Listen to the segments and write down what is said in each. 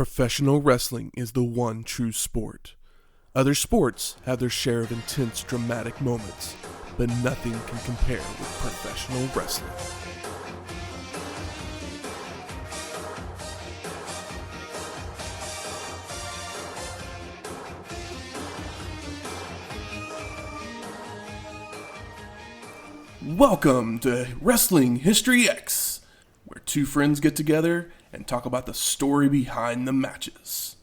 Professional wrestling is the one true sport. Other sports have their share of intense, dramatic moments, but nothing can compare with professional wrestling. Welcome to Wrestling History X, where two friends get together and talk about the story behind the matches.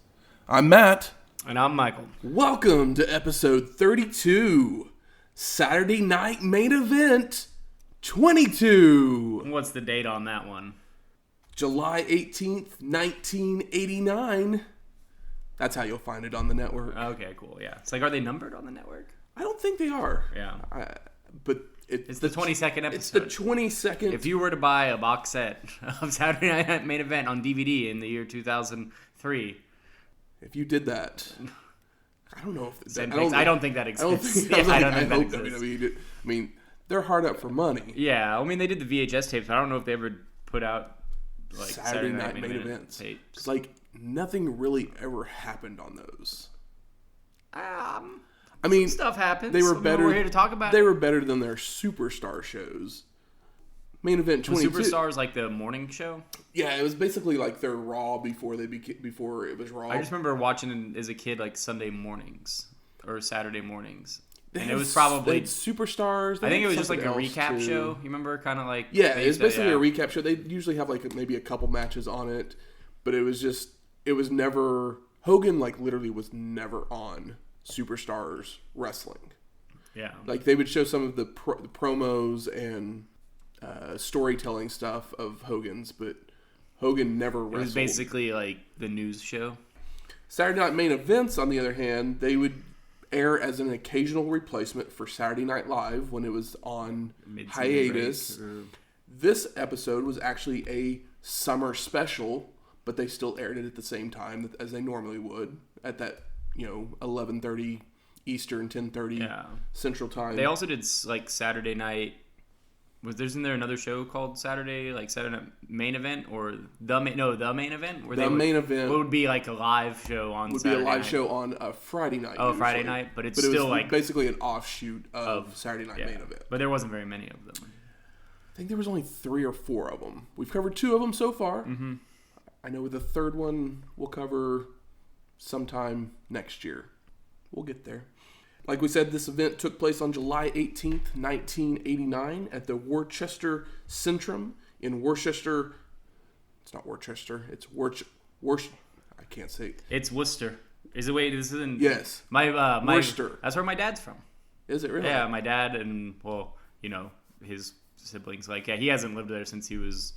I'm Matt. And I'm Michael. Welcome to episode 32, Saturday Night Main Event 22. What's the date on that one? July 18th, 1989. That's how you'll find it on the network. Okay, cool, yeah. It's like, are they numbered on the network? I don't think they are. Yeah. But it's the 22nd episode. It's the 22nd. If you were to buy a box set of Saturday Night Main Event on DVD in the year 2003... If you did that, I don't know if I don't think that exists. I don't think that exists. I mean, they're hard up for money. Yeah, I mean, they did the VHS tapes. I don't know if they ever put out like Saturday Night Main Events. It's like nothing really ever happened on those. I mean, stuff happens. They were better. We're here to talk about. They were better than their Superstar shows. Main Event 22. Superstars like the morning show? Yeah, it was basically like their Raw before it was Raw. I just remember watching it as a kid, like Sunday mornings or Saturday mornings. And it was probably Superstars. I think it was just like a recap show. You remember, kind of like it was basically a recap show. They usually have like maybe a couple matches on it, but it was never Hogan. Like literally was never on Superstars wrestling. Yeah, like they would show some of the promos and storytelling stuff of Hogan's, but Hogan never wrestled. It was basically like the news show. Saturday Night Main Events, on the other hand, they would air as an occasional replacement for Saturday Night Live when it was on hiatus. This episode was actually a summer special, but they still aired it at the same time as they normally would at that 11:30 Eastern, 10:30 Central Time. They also did like Saturday Night. Isn't there another show called Saturday Night Main Event or the Main Event? Main Event. It would be like a live show on would Saturday be a live night. show on a Friday night. Oh, usually. Friday night, but it's still like basically an offshoot of Saturday Night Main Event. But there wasn't very many of them. I think there was only 3 or 4 of them. We've covered 2 of them so far. Mm-hmm. I know the third one we'll cover sometime next year. We'll get there. Like we said, this event took place on July 18th, 1989 at the Worcester Centrum in Worcester. It's not Worcester. It's Worcester. I can't say it. It's Worcester. Is it? Wait, this isn't. Yes. My Worcester. That's where my dad's from. Is it really? Yeah, my dad and, his siblings. Like, yeah, he hasn't lived there since he was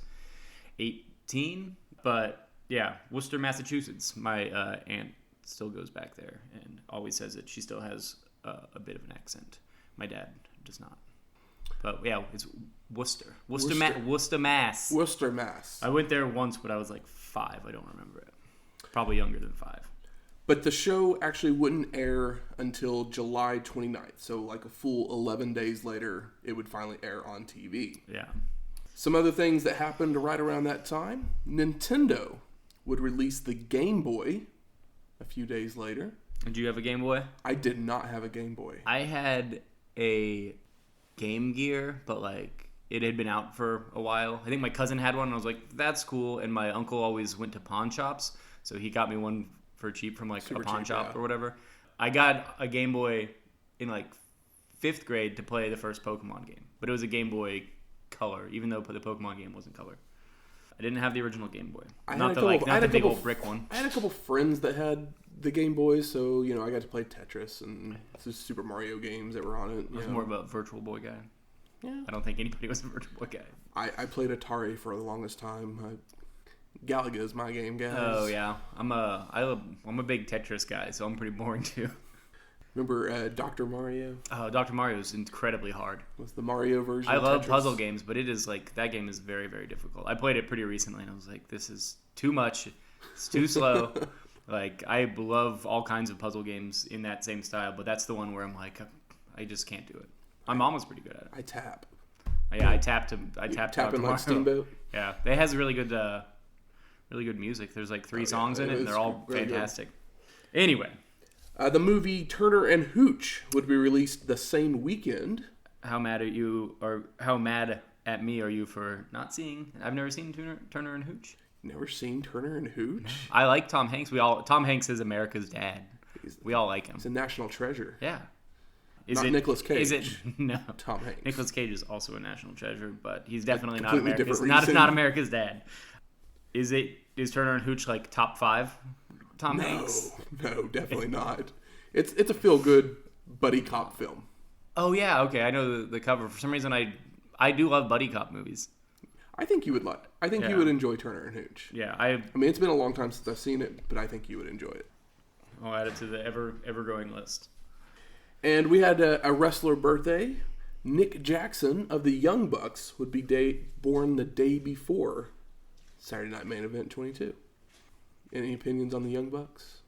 18. But, yeah, Worcester, Massachusetts. My aunt still goes back there and always says that she still has a bit of an accent. My dad does not. But yeah, it's Worcester, Mass. Worcester, Mass. I went there once, but I was like 5. I don't remember it. Probably younger than 5. But the show actually wouldn't air until July 29th. So like a full 11 days later, it would finally air on TV. Yeah. Some other things that happened right around that time. Nintendo would release the Game Boy a few days later. Did you have a Game Boy? I did not have a Game Boy. I had a Game Gear, but like it had been out for a while. I think my cousin had one, and I was like, that's cool. And my uncle always went to pawn shops, so he got me one for cheap from like super a pawn shop or whatever. I got a Game Boy in like 5th grade to play the first Pokemon game, but it was a Game Boy Color, even though the Pokemon game wasn't color. I didn't have the original Game Boy. Not the big old brick one. I had a couple friends that had the Game Boy, so I got to play Tetris and Super Mario games that were on it. I was more of a Virtual Boy guy. Yeah. I don't think anybody was a Virtual Boy guy. I played Atari for the longest time. Galaga is my game, guys. Oh yeah, I'm a big Tetris guy, so I'm pretty boring too. Remember Dr. Mario? Oh, Dr. Mario is incredibly hard. Was the Mario version? I love puzzle games, but it is like that game is very, very difficult. I played it pretty recently, and I was like, this is too much. It's too slow. Like, I love all kinds of puzzle games in that same style, but that's the one where I'm like, I just can't do it. My mom was pretty good at it. I tap. Yeah, I tapped Dr. Tapping Mario. like Steamboat? Yeah, it has really good really good music. There's like 3 songs in it, and they're all really fantastic. Good. Anyway. The movie Turner and Hooch would be released the same weekend. How mad at you, or how mad at me are you for not seeing? I've never seen Turner and Hooch. Never seen Turner and Hooch? No. I like Tom Hanks. Tom Hanks is America's dad. We all like him. He's a national treasure. Yeah. Not Nicolas Cage. Is it? No. Tom Hanks. Nicolas Cage is also a national treasure, but he's definitely not America's dad. Is Turner and Hooch like top 5 Tom Hanks? No, definitely not. It's a feel-good buddy cop film. Oh yeah, okay. I know the cover. For some reason, I do love buddy cop movies. I think you would like. I think you would enjoy Turner and Hooch. Yeah, I mean, it's been a long time since I've seen it, but I think you would enjoy it. I'll add it to the ever-growing list. And we had a wrestler birthday. Nick Jackson of the Young Bucks would be born the day before Saturday Night Main Event 22. Any opinions on the Young Bucks?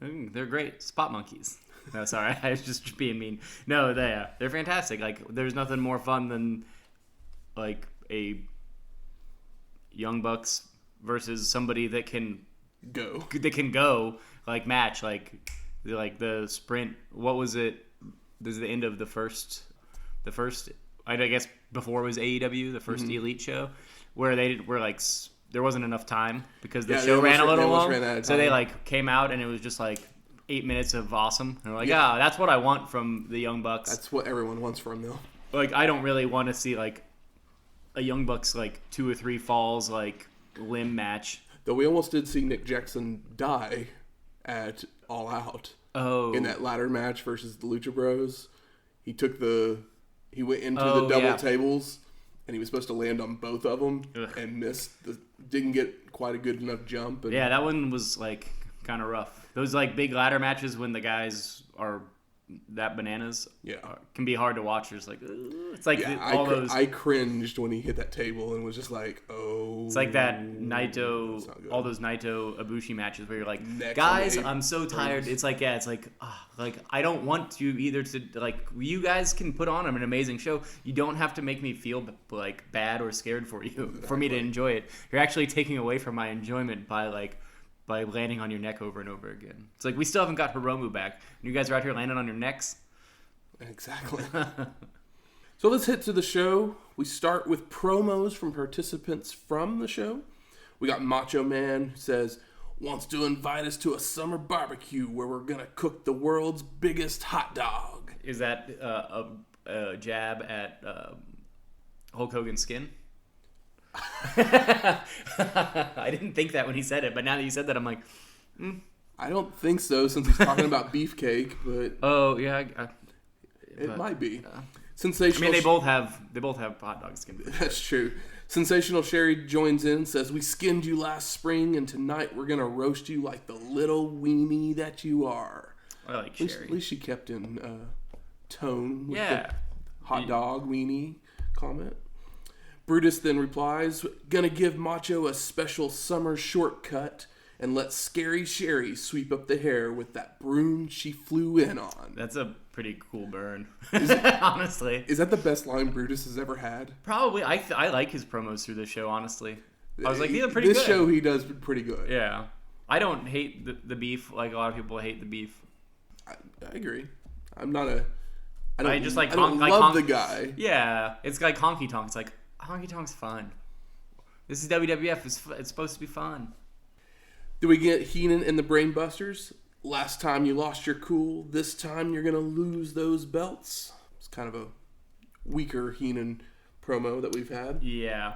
They're great. Spot monkeys. No, sorry. I was just being mean. No, they're fantastic. Like, there's nothing more fun than, like, a Young Bucks versus somebody that can go, like, match. Like the sprint. What was it? This is the end of the first, I guess, before it was AEW, the first Elite show, where they were, like, there wasn't enough time because the show ran a little long. So they, like, came out and it was just, like, 8 minutes of awesome. And they're like, that's what I want from the Young Bucks. That's what everyone wants from them. Like, I don't really want to see, like, a Young Bucks, like, 2 or 3 falls, like, limb match. Though we almost did see Nick Jackson die at All Out. Oh. In that ladder match versus the Lucha Bros. He went into the double tables, and he was supposed to land on both of them and missed. Didn't get quite a good enough jump. Yeah, that one was, like, kind of rough. Those, like, big ladder matches when the guys are that bananas can be hard to watch. There's like, it's like those. I cringed when he hit that table and was just like, oh. It's like that Naito, all those Naito Ibushi matches where you're like, guys, I'm so tired. It's like, like I don't want you either to, like, you guys can put on an amazing show. You don't have to make me feel like bad or scared for you for me to enjoy it. You're actually taking away from my enjoyment by landing on your neck over and over again. It's like, we still haven't got Hiromu back. And you guys are out here landing on your necks? Exactly. So let's hit to the show. We start with promos from participants from the show. We got Macho Man, who says, wants to invite us to a summer barbecue where we're going to cook the world's biggest hot dog. Is that a jab at Hulk Hogan's skin? I didn't think that when he said it, but now that you said that, I'm like, I don't think so, since he's talking about Beefcake, but oh yeah, it might be. Sensational. I mean, they both have hot dog skin. That's true. Sensational Sherri joins in, says, we skinned you last spring, and tonight we're gonna roast you like the little weenie that you are. I like Sherri. At least she kept in tone with the hot dog weenie comment. Brutus then replies, gonna give Macho a special summer shortcut and let Scary Sherri sweep up the hair with that broom she flew in on. That's a pretty cool burn, honestly. Is that the best line Brutus has ever had? Probably. I like his promos through the show, honestly. I was like, these are pretty good. This show he does pretty good. Yeah. I don't hate the beef like a lot of people hate the beef. I agree. I'm not a... I don't love the guy. Yeah. It's like Honky Tonk. It's like, Honky Tonk's fun. This is WWF. It's supposed to be fun. Do we get Heenan and the Brainbusters? Last time you lost your cool. This time you're going to lose those belts. It's kind of a weaker Heenan promo that we've had. Yeah.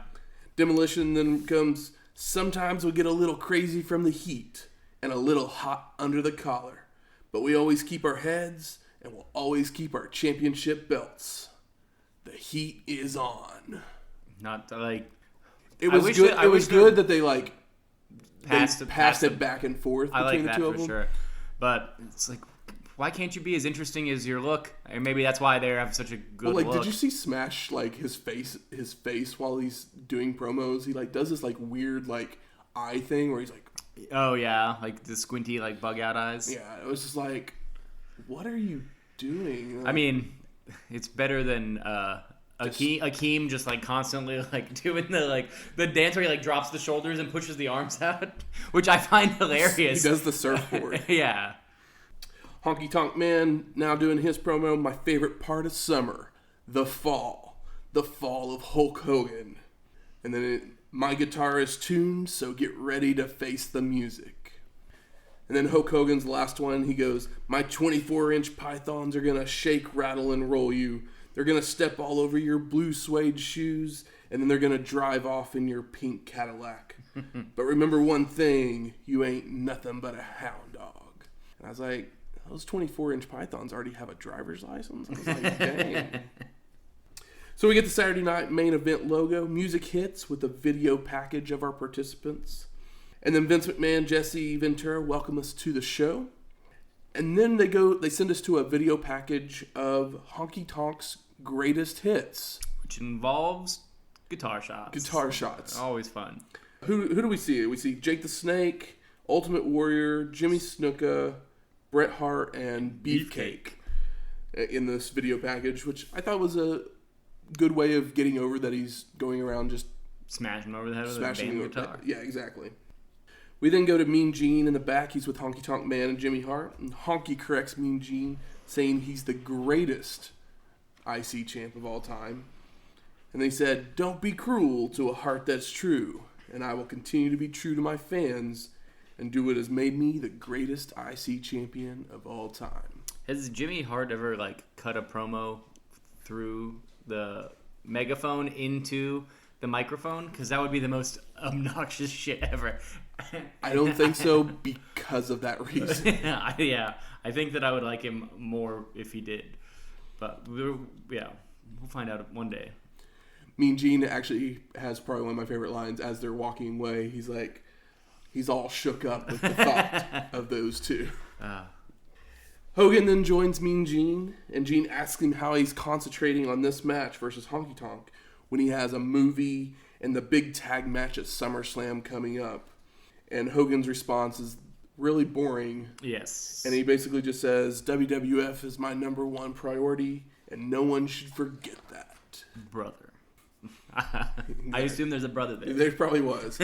Demolition then comes, sometimes we get a little crazy from the heat and a little hot under the collar. But we always keep our heads and we'll always keep our championship belts. The heat is on. Not like it was good. It was good that they like passed it back and forth between the two of them. I like that for sure. But it's like, why can't you be as interesting as your look? And maybe that's why they have such a good look. Did you see Smash like his face while he's doing promos? He like does this like weird like eye thing where he's like, oh yeah, like the squinty like bug out eyes. Yeah, it was just like, what are you doing? Like, I mean, it's better than Akeem just like constantly like doing the dance where he like drops the shoulders and pushes the arms out, which I find hilarious. He does the surfboard. Yeah. Honky Tonk Man now doing his promo. My favorite part of summer, the fall of Hulk Hogan. And then my guitar is tuned, so get ready to face the music. And then Hulk Hogan's last one, he goes, my 24-inch pythons are going to shake, rattle, and roll you. They're going to step all over your blue suede shoes, and then they're going to drive off in your pink Cadillac. But remember one thing, you ain't nothing but a hound dog. And I was like, those 24-inch pythons already have a driver's license? I was like, dang. So we get the Saturday night main event logo. Music hits with a video package of our participants. And then Vince McMahon, Jesse Ventura welcome us to the show. And then they send us to a video package of Honky Tonk's greatest hits. Which involves guitar shots. Always fun. Who do we see? We see Jake the Snake, Ultimate Warrior, Jimmy Snuka, Bret Hart, and Beefcake in this video package, which I thought was a good way of getting over that he's going around just smashing over the head with a band guitar. Yeah, exactly. We then go to Mean Gene in the back. He's with Honky Tonk Man and Jimmy Hart. And Honky corrects Mean Gene, saying he's the greatest IC champ of all time. And they said, don't be cruel to a heart that's true. And I will continue to be true to my fans and do what has made me the greatest IC champion of all time. Has Jimmy Hart ever cut a promo through the megaphone into the microphone? Because that would be the most obnoxious shit ever. I don't think so because of that reason. Yeah, I think that I would like him more if he did. But we'll find out one day. Mean Gene actually has probably one of my favorite lines as they're walking away. He's all shook up with the thought of those two. Hogan then joins Mean Gene, and Gene asks him how he's concentrating on this match versus Honky Tonk when he has a movie and the big tag match at SummerSlam coming up. And Hogan's response is really boring. Yes. And he basically just says, WWF is my number one priority, and no one should forget that. Brother. I assume there's a brother there. There probably was.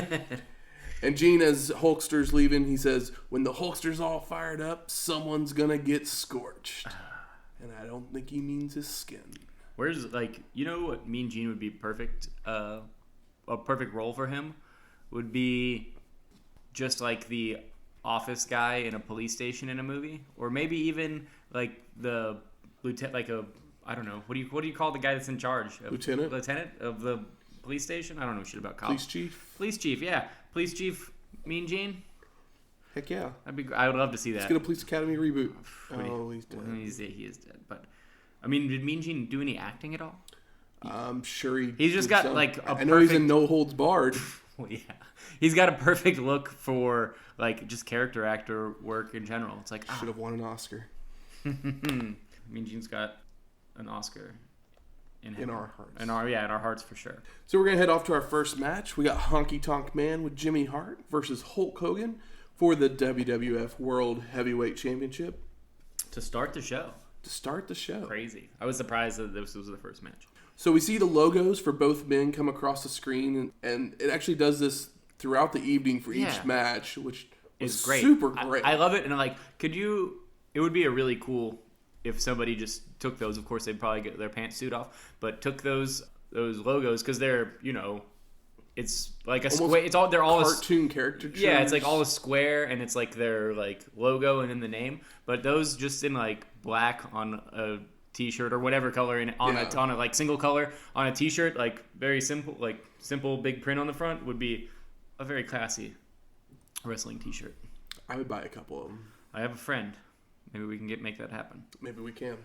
And Gene, as Hulkster's leaving, he says, when the Hulkster's all fired up, someone's going to get scorched. And I don't think he means his skin. Where's, what Mean Gene would be perfect? A perfect role for him would be just like the office guy in a police station in a movie. Or maybe even the lieutenant, I don't know. What do you call the guy that's in charge? Lieutenant of the police station? I don't know shit about cops. Police chief, yeah. Police chief Mean Gene? Heck yeah. I would love to see that. Let's get a Police Academy reboot. He's dead. He is dead. But, I mean, did Mean Gene do any acting at all? I'm sure he's just got, I know he's in No Holds Barred. Well, yeah. He's got a perfect look for, just character actor work in general. It's like, should have won an Oscar. Mean Gene's got an Oscar in our hearts. In our hearts for sure. So we're going to head off to our first match. We got Honky Tonk Man with Jimmy Hart versus Hulk Hogan for the WWF World Heavyweight Championship. To start the show. Crazy. I was surprised that this was the first match. So we see the logos for both men come across the screen, and it actually does this throughout the evening for each match, which is great. Super great. I love it, and it would be a really cool if somebody just took those. Of course, they'd probably get their pantsuit off, but took those logos because they're, it's like a square. They're all cartoon characters. Yeah, it's all a square, and it's their logo and then the name. But those just in black on a T-shirt or whatever color, and on a single color on a T-shirt, very simple, simple big print on the front would be a very classy wrestling T-shirt. I would buy a couple of them. I have a friend. Maybe we can make that happen. Maybe we can.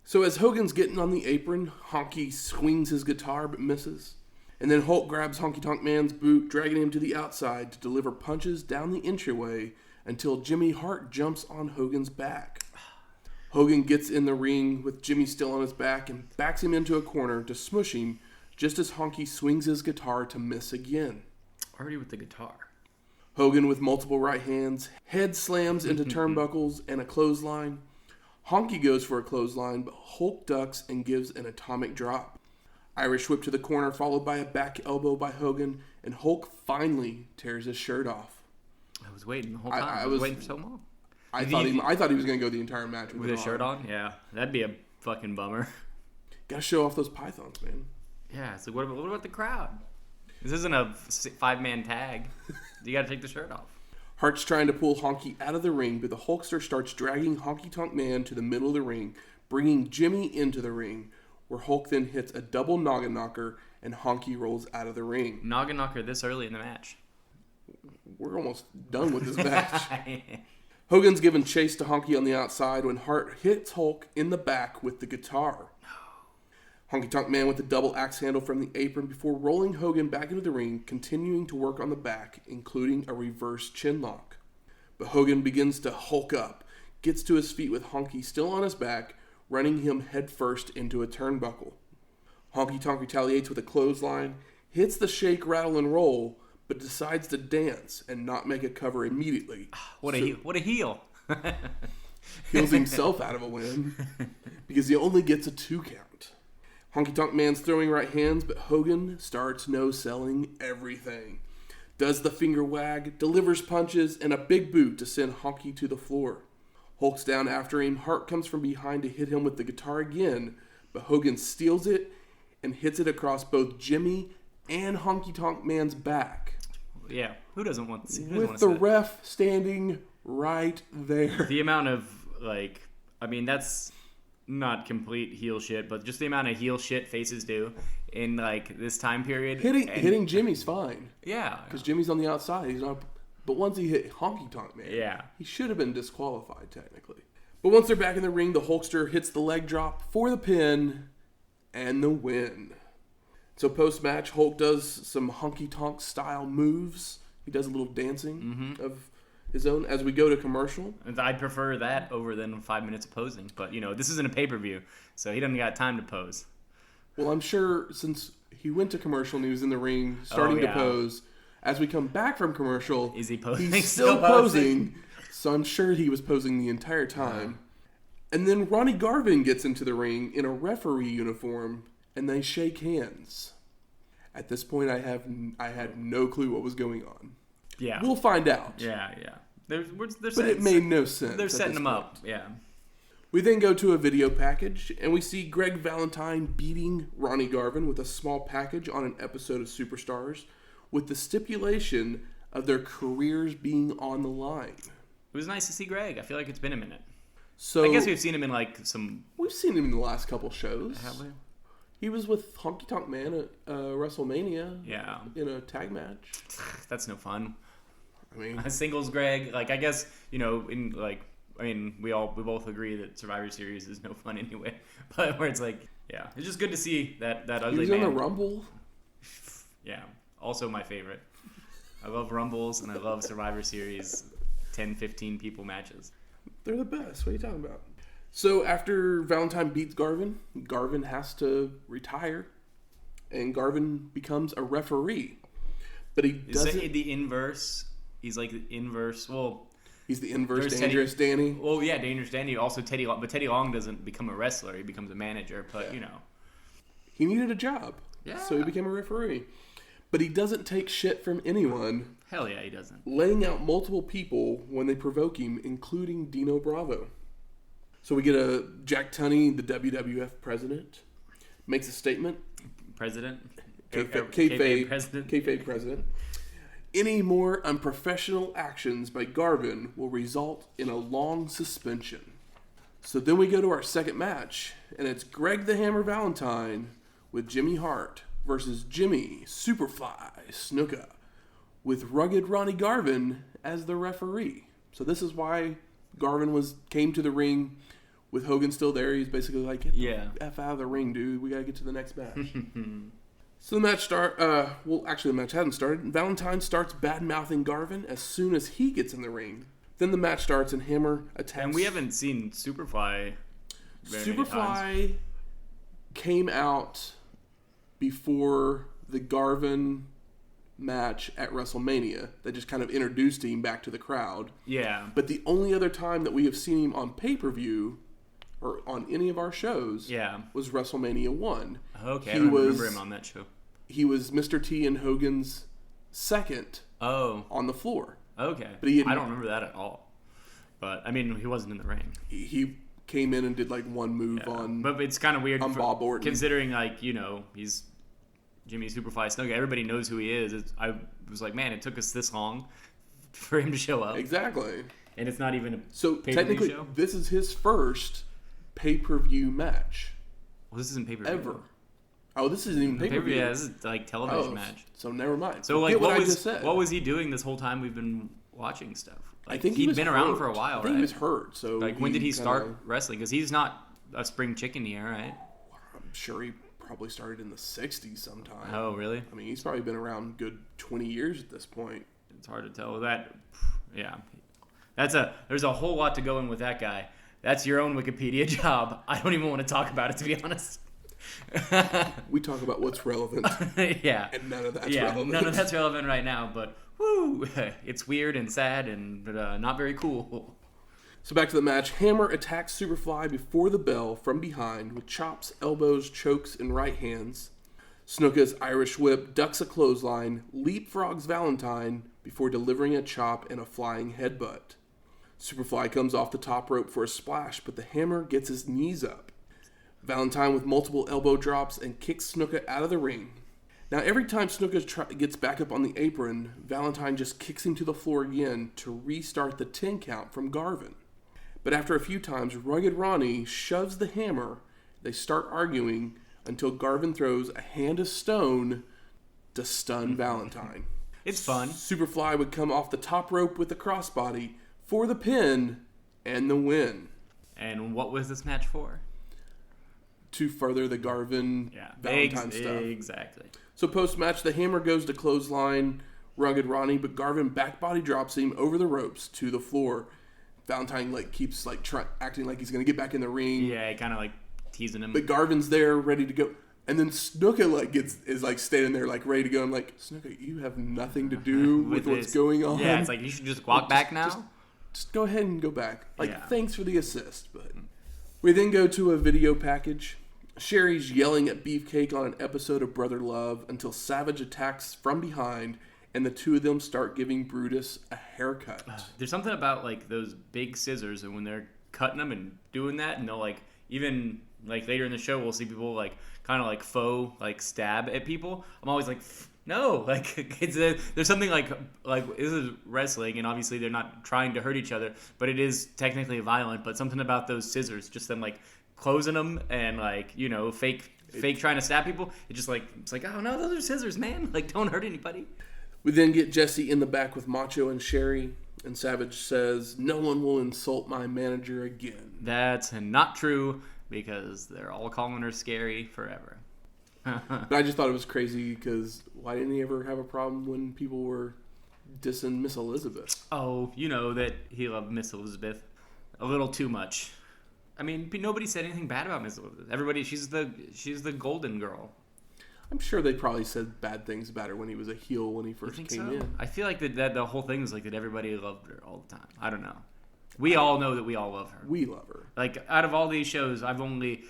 So as Hogan's getting on the apron, Honky swings his guitar but misses. And then Hulk grabs Honky Tonk Man's boot, dragging him to the outside to deliver punches down the entryway until Jimmy Hart jumps on Hogan's back. Hogan gets in the ring with Jimmy still on his back and backs him into a corner to smush him just as Honky swings his guitar to miss again. Already with the guitar. Hogan with multiple right hands, head slams into turnbuckles and a clothesline. Honky goes for a clothesline, but Hulk ducks and gives an atomic drop. Irish whip to the corner, followed by a back elbow by Hogan, and Hulk finally tears his shirt off. I was waiting the whole time. I was waiting for so long. I thought he was going to go the entire match with his shirt on. Yeah, that'd be a fucking bummer. Gotta show off those pythons, man. Yeah, so what about the crowd? This isn't a 5-man tag. You gotta take the shirt off. Hart's trying to pull Honky out of the ring, but the Hulkster starts dragging Honky Tonk Man to the middle of the ring, bringing Jimmy into the ring, where Hulk then hits a double noggin knocker, and Honky rolls out of the ring. Noggin knocker this early in the match. We're almost done with this match. Hogan's giving chase to Honky on the outside when Hart hits Hulk in the back with the guitar. Honky Tonk Man with the double axe handle from the apron before rolling Hogan back into the ring, continuing to work on the back, including a reverse chin lock. But Hogan begins to hulk up, gets to his feet with Honky still on his back, running him headfirst into a turnbuckle. Honky Tonk retaliates with a clothesline, hits the shake, rattle, and roll, but decides to dance and not make a cover immediately. What a heel. Heals himself out of a win because he only gets a 2 count. Honky Tonk Man's throwing right hands, but Hogan starts no-selling everything. Does the finger wag, delivers punches, and a big boot to send Honky to the floor. Hulk's down after him. Hart comes from behind to hit him with the guitar again, but Hogan steals it and hits it across both Jimmy and Honky Tonk Man's back. Yeah, who doesn't want to see that? With the ref standing right there. The amount of, that's not complete heel shit, but just the amount of heel shit faces do in, this time period. Hitting Jimmy's fine. Yeah. Because Jimmy's on the outside. He's not. But once he hit Honky Tonk Man, he should have been disqualified, technically. But once they're back in the ring, the Hulkster hits the leg drop for the pin and the win. So post-match, Hulk does some Honky Tonk style moves. He does a little dancing of his own as we go to commercial. I'd prefer that over than 5 minutes of posing. But, this isn't a pay-per-view, so he doesn't got time to pose. Well, I'm sure since he went to commercial and he was in the ring starting to pose, as we come back from commercial, is he posing? He's still posing. So I'm sure he was posing the entire time. And then Ronnie Garvin gets into the ring in a referee uniform, and they shake hands. At this point, I had no clue what was going on. Yeah, we'll find out. Yeah. But it made no sense. They're setting them up. Yeah. We then go to a video package, and we see Greg Valentine beating Ronnie Garvin with a small package on an episode of Superstars, with the stipulation of their careers being on the line. It was nice to see Greg. I feel like it's been a minute. So I guess we've seen him in some. We've seen him in the last couple shows. Have we? He was with Honky Tonk Man at WrestleMania. Yeah. In a tag match. That's no fun. I mean, singles Greg. I guess we both agree that Survivor Series is no fun anyway. But where it's it's just good to see that ugly man. He was on the Rumble. Yeah. Also my favorite. I love Rumbles and I love Survivor Series 10, 15 people matches. They're the best. What are you talking about? So after Valentine beats Garvin, Garvin has to retire, and Garvin becomes a referee. But he doesn't. Is the inverse? He's like the inverse. Well, he's the inverse Dangerous Danny. Well, yeah, Dangerous Danny. Also Teddy Long, but Teddy Long doesn't become a wrestler. He becomes a manager. But he needed a job. Yeah. So he became a referee. But he doesn't take shit from anyone. Hell yeah, he doesn't. Laying out multiple people when they provoke him, including Dino Bravo. So we get a Jack Tunney, the WWF president, makes a statement. President? Kayfabe president. Kayfabe president. Any more unprofessional actions by Garvin will result in a long suspension. So then we go to our second match, and it's Greg the Hammer Valentine with Jimmy Hart versus Jimmy Superfly Snuka, with rugged Ronnie Garvin as the referee. So this is why Garvin came to the ring with Hogan still there. He's basically like, get the F out of the ring, dude. We got to get to the next match. So the match the match hadn't started. Valentine starts bad-mouthing Garvin as soon as he gets in the ring. Then the match starts and Hammer attacks. And we haven't seen Superfly very many times. Superfly came out before the Garvin match at WrestleMania that just kind of introduced him back to the crowd. Yeah. But the only other time that we have seen him on pay-per-view, or on any of our shows was WrestleMania 1. Okay, I don't remember him on that show. He was Mr. T and Hogan's second on the floor. Okay. But I don't remember that at all. But, I mean, he wasn't in the ring. He came in and did like one move on. But it's kind of weird on Bob Orton. Considering, like, you know, he's Jimmy Superfly Snuka. Everybody knows who he is. I was like, man, it took us this long for him to show up. Exactly. And it's not even a pay-per-view technically, show? This is his first pay-per-view match. Well, this isn't pay-per-view. Ever. Oh, this isn't even pay-per-view. Yeah, this is like television match. So never mind. So like, what was he doing this whole time we've been watching stuff? Like, I think he'd been around for a while, right? I think he was hurt. So like, when did he start wrestling? Because he's not a spring chicken here, right? I'm sure he probably started in the 60s sometime. Oh, really? I mean, he's probably been around a good 20 years at this point. It's hard to tell. There's a whole lot to go in with that guy. That's your own Wikipedia job. I don't even want to talk about it, to be honest. We talk about what's relevant. Yeah. And none of that's relevant. None of that's relevant right now, but woo, it's weird and sad and not very cool. So back to the match. Hammer attacks Superfly before the bell from behind with chops, elbows, chokes, and right hands. Snuka's Irish whip ducks a clothesline, leapfrogs Valentine before delivering a chop and a flying headbutt. Superfly comes off the top rope for a splash, but the Hammer gets his knees up. Valentine with multiple elbow drops and kicks Snuka out of the ring. Now every time Snuka gets back up on the apron, Valentine just kicks him to the floor again to restart the 10 count from Garvin. But after a few times, Rugged Ronnie shoves the Hammer. They start arguing until Garvin throws a hand of stone to stun Valentine. It's fun. Superfly would come off the top rope with the crossbody for the pin and the win. And what was this match for? To further the Garvin Valentine stuff. Exactly. So post-match, the Hammer goes to clothesline Rugged Ronnie, but Garvin back body drops him over the ropes to the floor. Valentine keeps acting like he's going to get back in the ring. Yeah, kind of teasing him. But Garvin's there, ready to go. And then Snuka is standing there ready to go. I'm like, Snuka, you have nothing to do with what's going on. Yeah, it's like you should just walk back now. Just go ahead and go back. Thanks for the assist. But we then go to a video package. Sherri's yelling at Beefcake on an episode of Brother Love until Savage attacks from behind, and the two of them start giving Brutus a haircut. There's something about those big scissors, and when they're cutting them and doing that, and they'll even later in the show we'll see people kind of faux stab at people. I'm always like, no, there's something like this is wrestling, and obviously they're not trying to hurt each other, but it is technically violent. But something about those scissors, just them closing them and fake trying to stab people. It's like, oh no, those are scissors, man. Don't hurt anybody. We then get Jesse in the back with Macho and Sherri, and Savage says, "No one will insult my manager again." That's not true, because they're all calling her scary forever. But I just thought it was crazy, because why didn't he ever have a problem when people were dissing Miss Elizabeth? Oh, you know that he loved Miss Elizabeth a little too much. I mean, nobody said anything bad about Miss Elizabeth. Everybody, she's the golden girl. I'm sure they probably said bad things about her when he was a heel when he first came in. I feel like that the whole thing was that everybody loved her all the time. I don't know. We all know that we all love her. We love her. Out of all these shows, I've only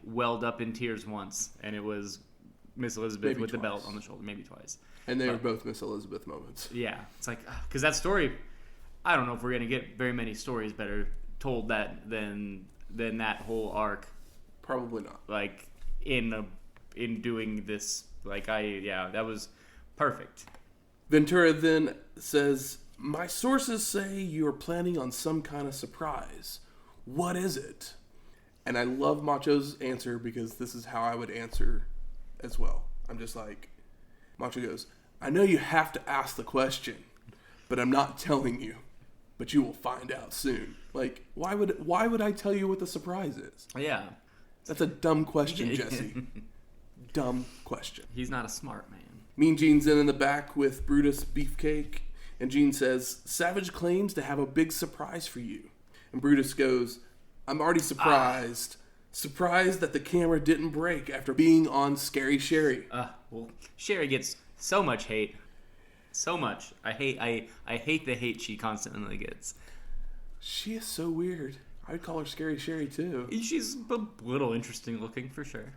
welled up in tears once, and it was Miss Elizabeth maybe with twice. The belt on the shoulder, maybe twice. And they were both Miss Elizabeth moments. Yeah, it's because that story. I don't know if we're gonna get very many stories better told than that whole arc. Probably not. In doing this, that was perfect. Ventura then says, "My sources say you are planning on some kind of surprise. What is it?" And I love Macho's answer, because this is how I would answer as well. I'm just Macho goes, "I know you have to ask the question, but I'm not telling you. But you will find out soon." Why would I tell you what the surprise is? Yeah. That's a dumb question, Jesse. Dumb question. He's not a smart man. Mean Gene's in the back with Brutus, Beefcake, and Gene says, "Savage claims to have a big surprise for you." And Brutus goes, "I'm already surprised. Surprised that the camera didn't break after being on Scary Sherri." Well, Sherri gets so much hate. So much. I hate the hate she constantly gets. She is so weird. I'd call her Scary Sherri too. She's a little interesting looking for sure.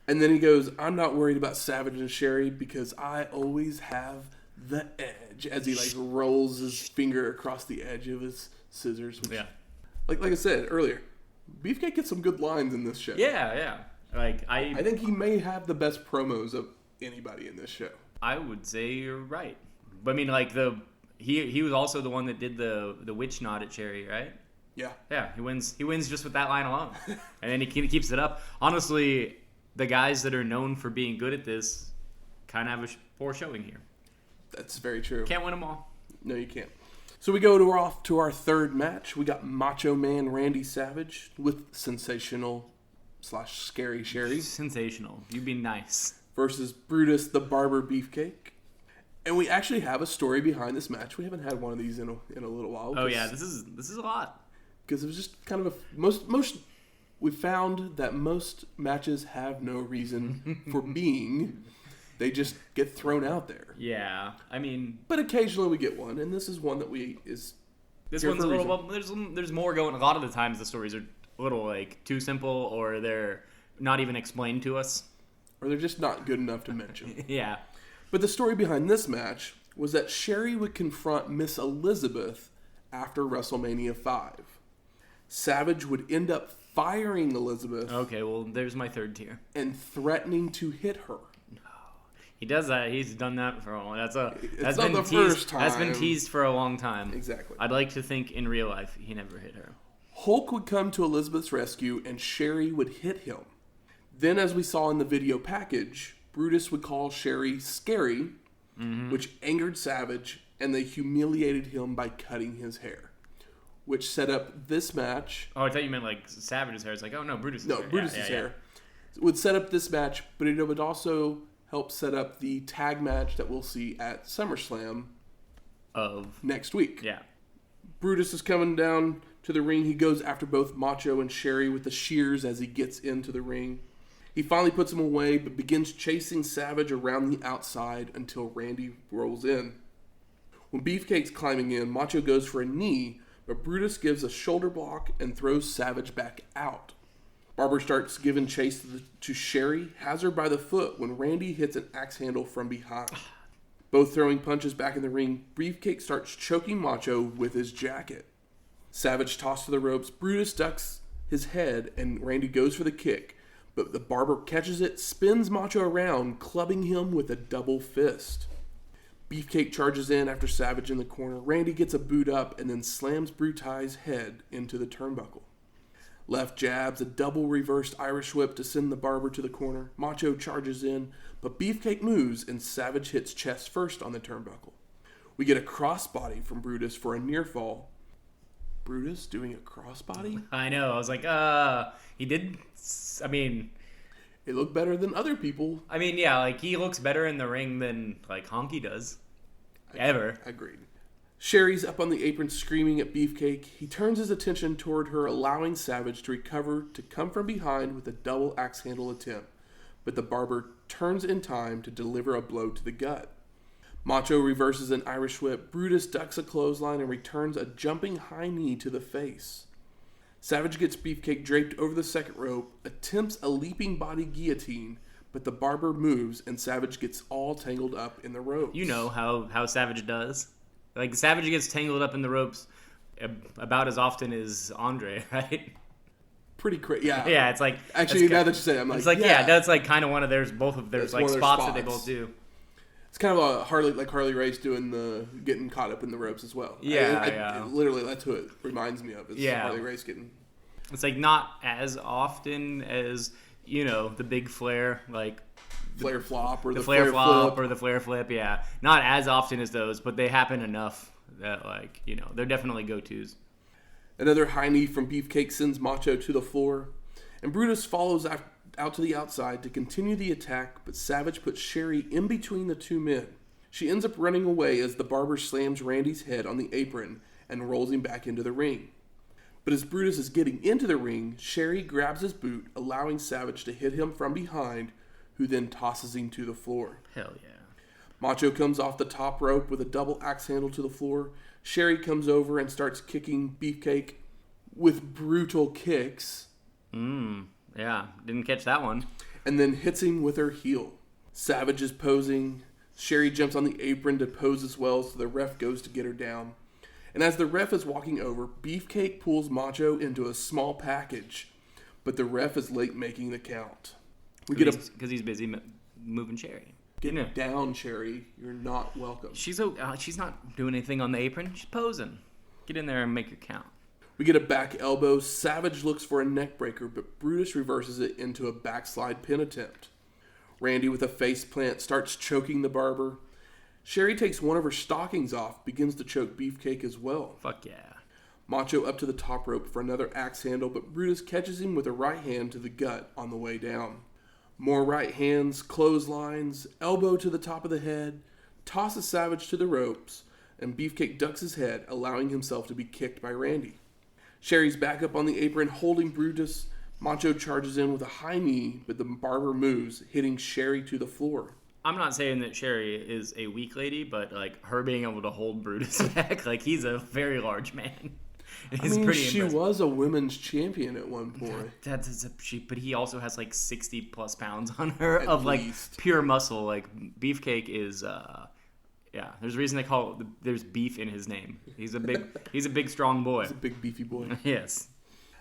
And then he goes, I'm not worried about Savage and Sherri because I always have the edge. As he like rolls his finger across the edge of his scissors. Which, like I said earlier, Beefcake gets some good lines in this show. Yeah. Like I think he may have the best promos of anybody in this show. I would say you're right. But I mean, like he was also the one that did the witch nod at Sherri, right? Yeah. Yeah, he wins just with that line alone. And then he keeps it up. Honestly, the guys that are known for being good at this kind of have a poor showing here. That's very true. Can't win them all. No, you can't. So we go off to our third match. We got Macho Man Randy Savage with Sensational/Scary Sherri. Sensational. You be nice. Versus Brutus the Barber Beefcake. And we actually have a story behind this match. We haven't had one of these in a little while. Oh yeah, this is a lot. Because it was just kind of we found that most matches have no reason for being. They just get thrown out there. Yeah, I mean... But occasionally we get one, and this is one that This one's a little... Well, there's more going... A lot of the times the stories are a little, like, too simple, or they're not even explained to us. Or they're just not good enough to mention. Yeah. But the story behind this match was that Sherri would confront Miss Elizabeth after WrestleMania 5. Savage would end up firing Elizabeth. Okay, well, there's my third tier. And threatening to hit her. He does that. He's done that for a long time. That's not the first time. That's been teased for a long time. Exactly. I'd like to think in real life he never hit her. Hulk would come to Elizabeth's rescue and Sherri would hit him. Then, as we saw in the video package, Brutus would call Sherri scary, which angered Savage, and they humiliated him by cutting his hair, which set up this match. Oh, I thought you meant like Savage's hair. It's like, oh no, Brutus's hair. No, Brutus's hair. It would set up this match, but it would also help set up the tag match that we'll see at SummerSlam of next week. Yeah. Brutus is coming down to the ring. He goes after both Macho and Sherri with the shears as he gets into the ring. He finally puts him away, but begins chasing Savage around the outside until Randy rolls in. When Beefcake's climbing in, Macho goes for a knee, but Brutus gives a shoulder block and throws Savage back out. Barber starts giving chase to Sherri, has her by the foot when Randy hits an axe handle from behind. Both throwing punches back in the ring, Beefcake starts choking Macho with his jacket. Savage tossed to the ropes, Brutus ducks his head, and Randy goes for the kick. But the Barber catches it, spins Macho around, clubbing him with a double fist. Beefcake charges in after Savage in the corner. Randy gets a boot up and then slams Bruti's head into the turnbuckle. Left jabs, a double reversed Irish whip to send the Barber to the corner. Macho charges in, but Beefcake moves and Savage hits chest first on the turnbuckle. We get a crossbody from Brutus for a near fall. Brutus doing a crossbody? I know. I was like, he did. I mean, it looked better than other people. I mean, yeah, like he looks better in the ring than like Honky does. Ever. Agreed. Sherri's up on the apron screaming at Beefcake. He turns his attention toward her, allowing Savage to recover to come from behind with a double axe handle attempt. But the Barber turns in time to deliver a blow to the gut. Macho reverses an Irish whip. Brutus ducks a clothesline and returns a jumping high knee to the face. Savage gets Beefcake draped over the second rope, attempts a leaping body guillotine, but the Barber moves and Savage gets all tangled up in the ropes. You know how Savage does. Like, Savage gets tangled up in the ropes about as often as Andre, right? Pretty crazy, yeah. Yeah, it's like... Actually, now that you say it, I'm like, it's like, yeah, that's like kind of one of theirs, both of their like spots that they both do. It's kind of a Harley Race doing the getting caught up in the ropes as well. Yeah, literally, that's who it reminds me of. Is Harley Race getting... It's like not as often as, you know, the big flare, like... Flare flop or the flare flop flip. or the flare flip, yeah. Not as often as those, but they happen enough that, like, you know, they're definitely go-tos. Another high knee from Beefcake sends Macho to the floor, and Brutus follows out to the outside to continue the attack, but Savage puts Sherri in between the two men. She ends up running away as the Barber slams Randy's head on the apron and rolls him back into the ring. But as Brutus is getting into the ring, Sherri grabs his boot, allowing Savage to hit him from behind, who then tosses him to the floor. Hell yeah. Macho comes off the top rope with a double axe handle to the floor. Sherri comes over and starts kicking Beefcake. with brutal kicks. Yeah, didn't catch that one. And then hits him with her heel. Savage is posing. Sherri jumps on the apron to pose as well, so the ref goes to get her down. And as the ref is walking over, Beefcake pulls Macho into a small package, but the ref is late making the count. Because he's busy moving Sherri. Get down, Sherri. You're not welcome. She's not doing anything on the apron. She's posing. Get in there and make your count. We get a back elbow. Savage looks for a neck breaker, but Brutus reverses it into a backslide pin attempt. Randy, with a face plant, starts choking the barber. Sherri takes one of her stockings off, begins to choke Beefcake as well. Fuck yeah. Macho up to the top rope for another axe handle, but Brutus catches him with a right hand to the gut on the way down. More right hands, clotheslines, elbow to the top of the head, tosses Savage to the ropes, and Beefcake ducks his head, allowing himself to be kicked by Randy. Sherri's back up on the apron, holding Brutus. Macho charges in with a high knee, but the barber moves, hitting Sherri to the floor. I'm not saying that Sherri is a weak lady, but like her being able to hold Brutus back, like he's a very large man. It's pretty she impressive. was a women's champion at one point. But he also has like 60 plus pounds on her At of least. like pure muscle. Like Beefcake is, yeah. There's a reason they call it. There's beef in his name. He's a big strong boy. He's a big beefy boy. Yes.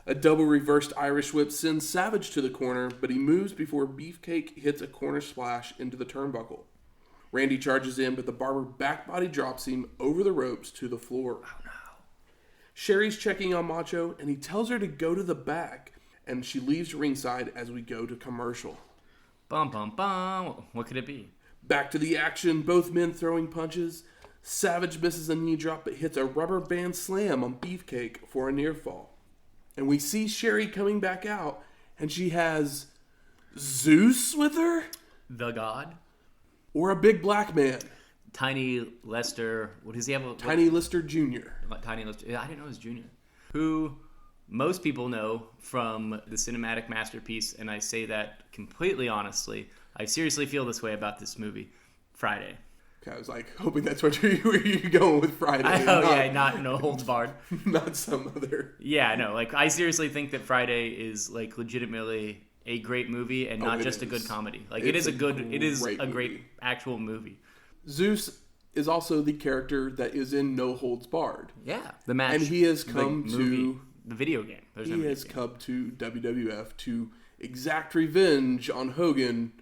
A double reversed Irish whip sends Savage to the corner, but he moves before Beefcake hits a corner splash into the turnbuckle. Randy charges in, but the barber backbody drops him over the ropes to the floor. Oh no. Sherri's checking on Macho, and he tells her to go to the back, and she leaves ringside as we go to commercial. Bum bum bum. What could it be? Back to the action, both men throwing punches. Savage misses a knee drop, but hits a rubber band slam on Beefcake for a near fall. And we see Sherri coming back out, and she has Zeus with her? The God? Or a big black man? Tiny Lester. What does he have? Tiny Lister Jr. Tiny Lester. I didn't know it was Junior. Who most people know from the cinematic masterpiece, and I say that completely honestly. I seriously feel this way about this movie, Friday. Okay, I was like hoping that's where you're going with Friday. Not No Holds Barred. Not some other. Yeah, no, like I seriously think that Friday is like legitimately a great movie and not just a good comedy. Like it is a great actual movie. Zeus is also the character that is in No Holds Barred. Yeah, the match. And he has come to the video game. He has come to WWF to exact revenge on Hogan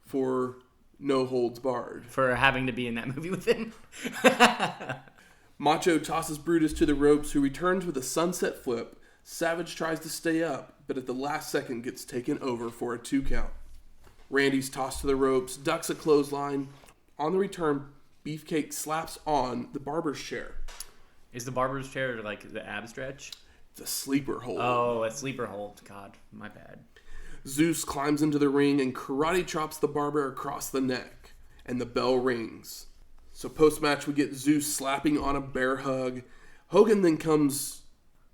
for No Holds Barred. For having to be in that movie with him. Macho tosses Brutus to the ropes, who returns with a sunset flip. Savage tries to stay up, but at the last second gets taken over for a 2 count. Randy's tossed to the ropes, ducks a clothesline. On the return, Beefcake slaps on the barber's chair. Is the barber's chair like the ab stretch? It's a sleeper hold. Oh, a sleeper hold. God, my bad. Zeus climbs into the ring and karate chops the barber across the neck. And the bell rings. So post-match, we get Zeus slapping on a bear hug. Hogan then comes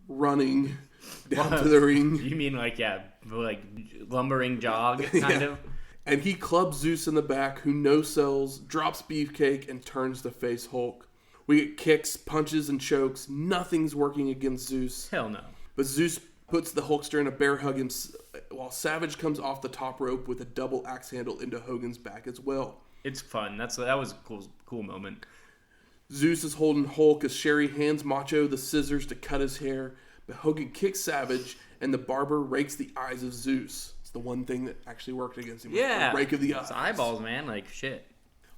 running down to the ring. You mean like lumbering jog kind of? And he clubs Zeus in the back, who no-sells, drops Beefcake, and turns to face Hulk. We get kicks, punches, and chokes. Nothing's working against Zeus. Hell no. But Zeus puts the Hulkster in a bear hug, while Savage comes off the top rope with a double axe handle into Hogan's back as well. It's fun. That was a cool moment. Zeus is holding Hulk as Sherri hands Macho the scissors to cut his hair, but Hogan kicks Savage, and the barber rakes the eyes of Zeus. It's the one thing that actually worked against him. Yeah. The rake of the eyes. It's eyeballs, man. Like, shit.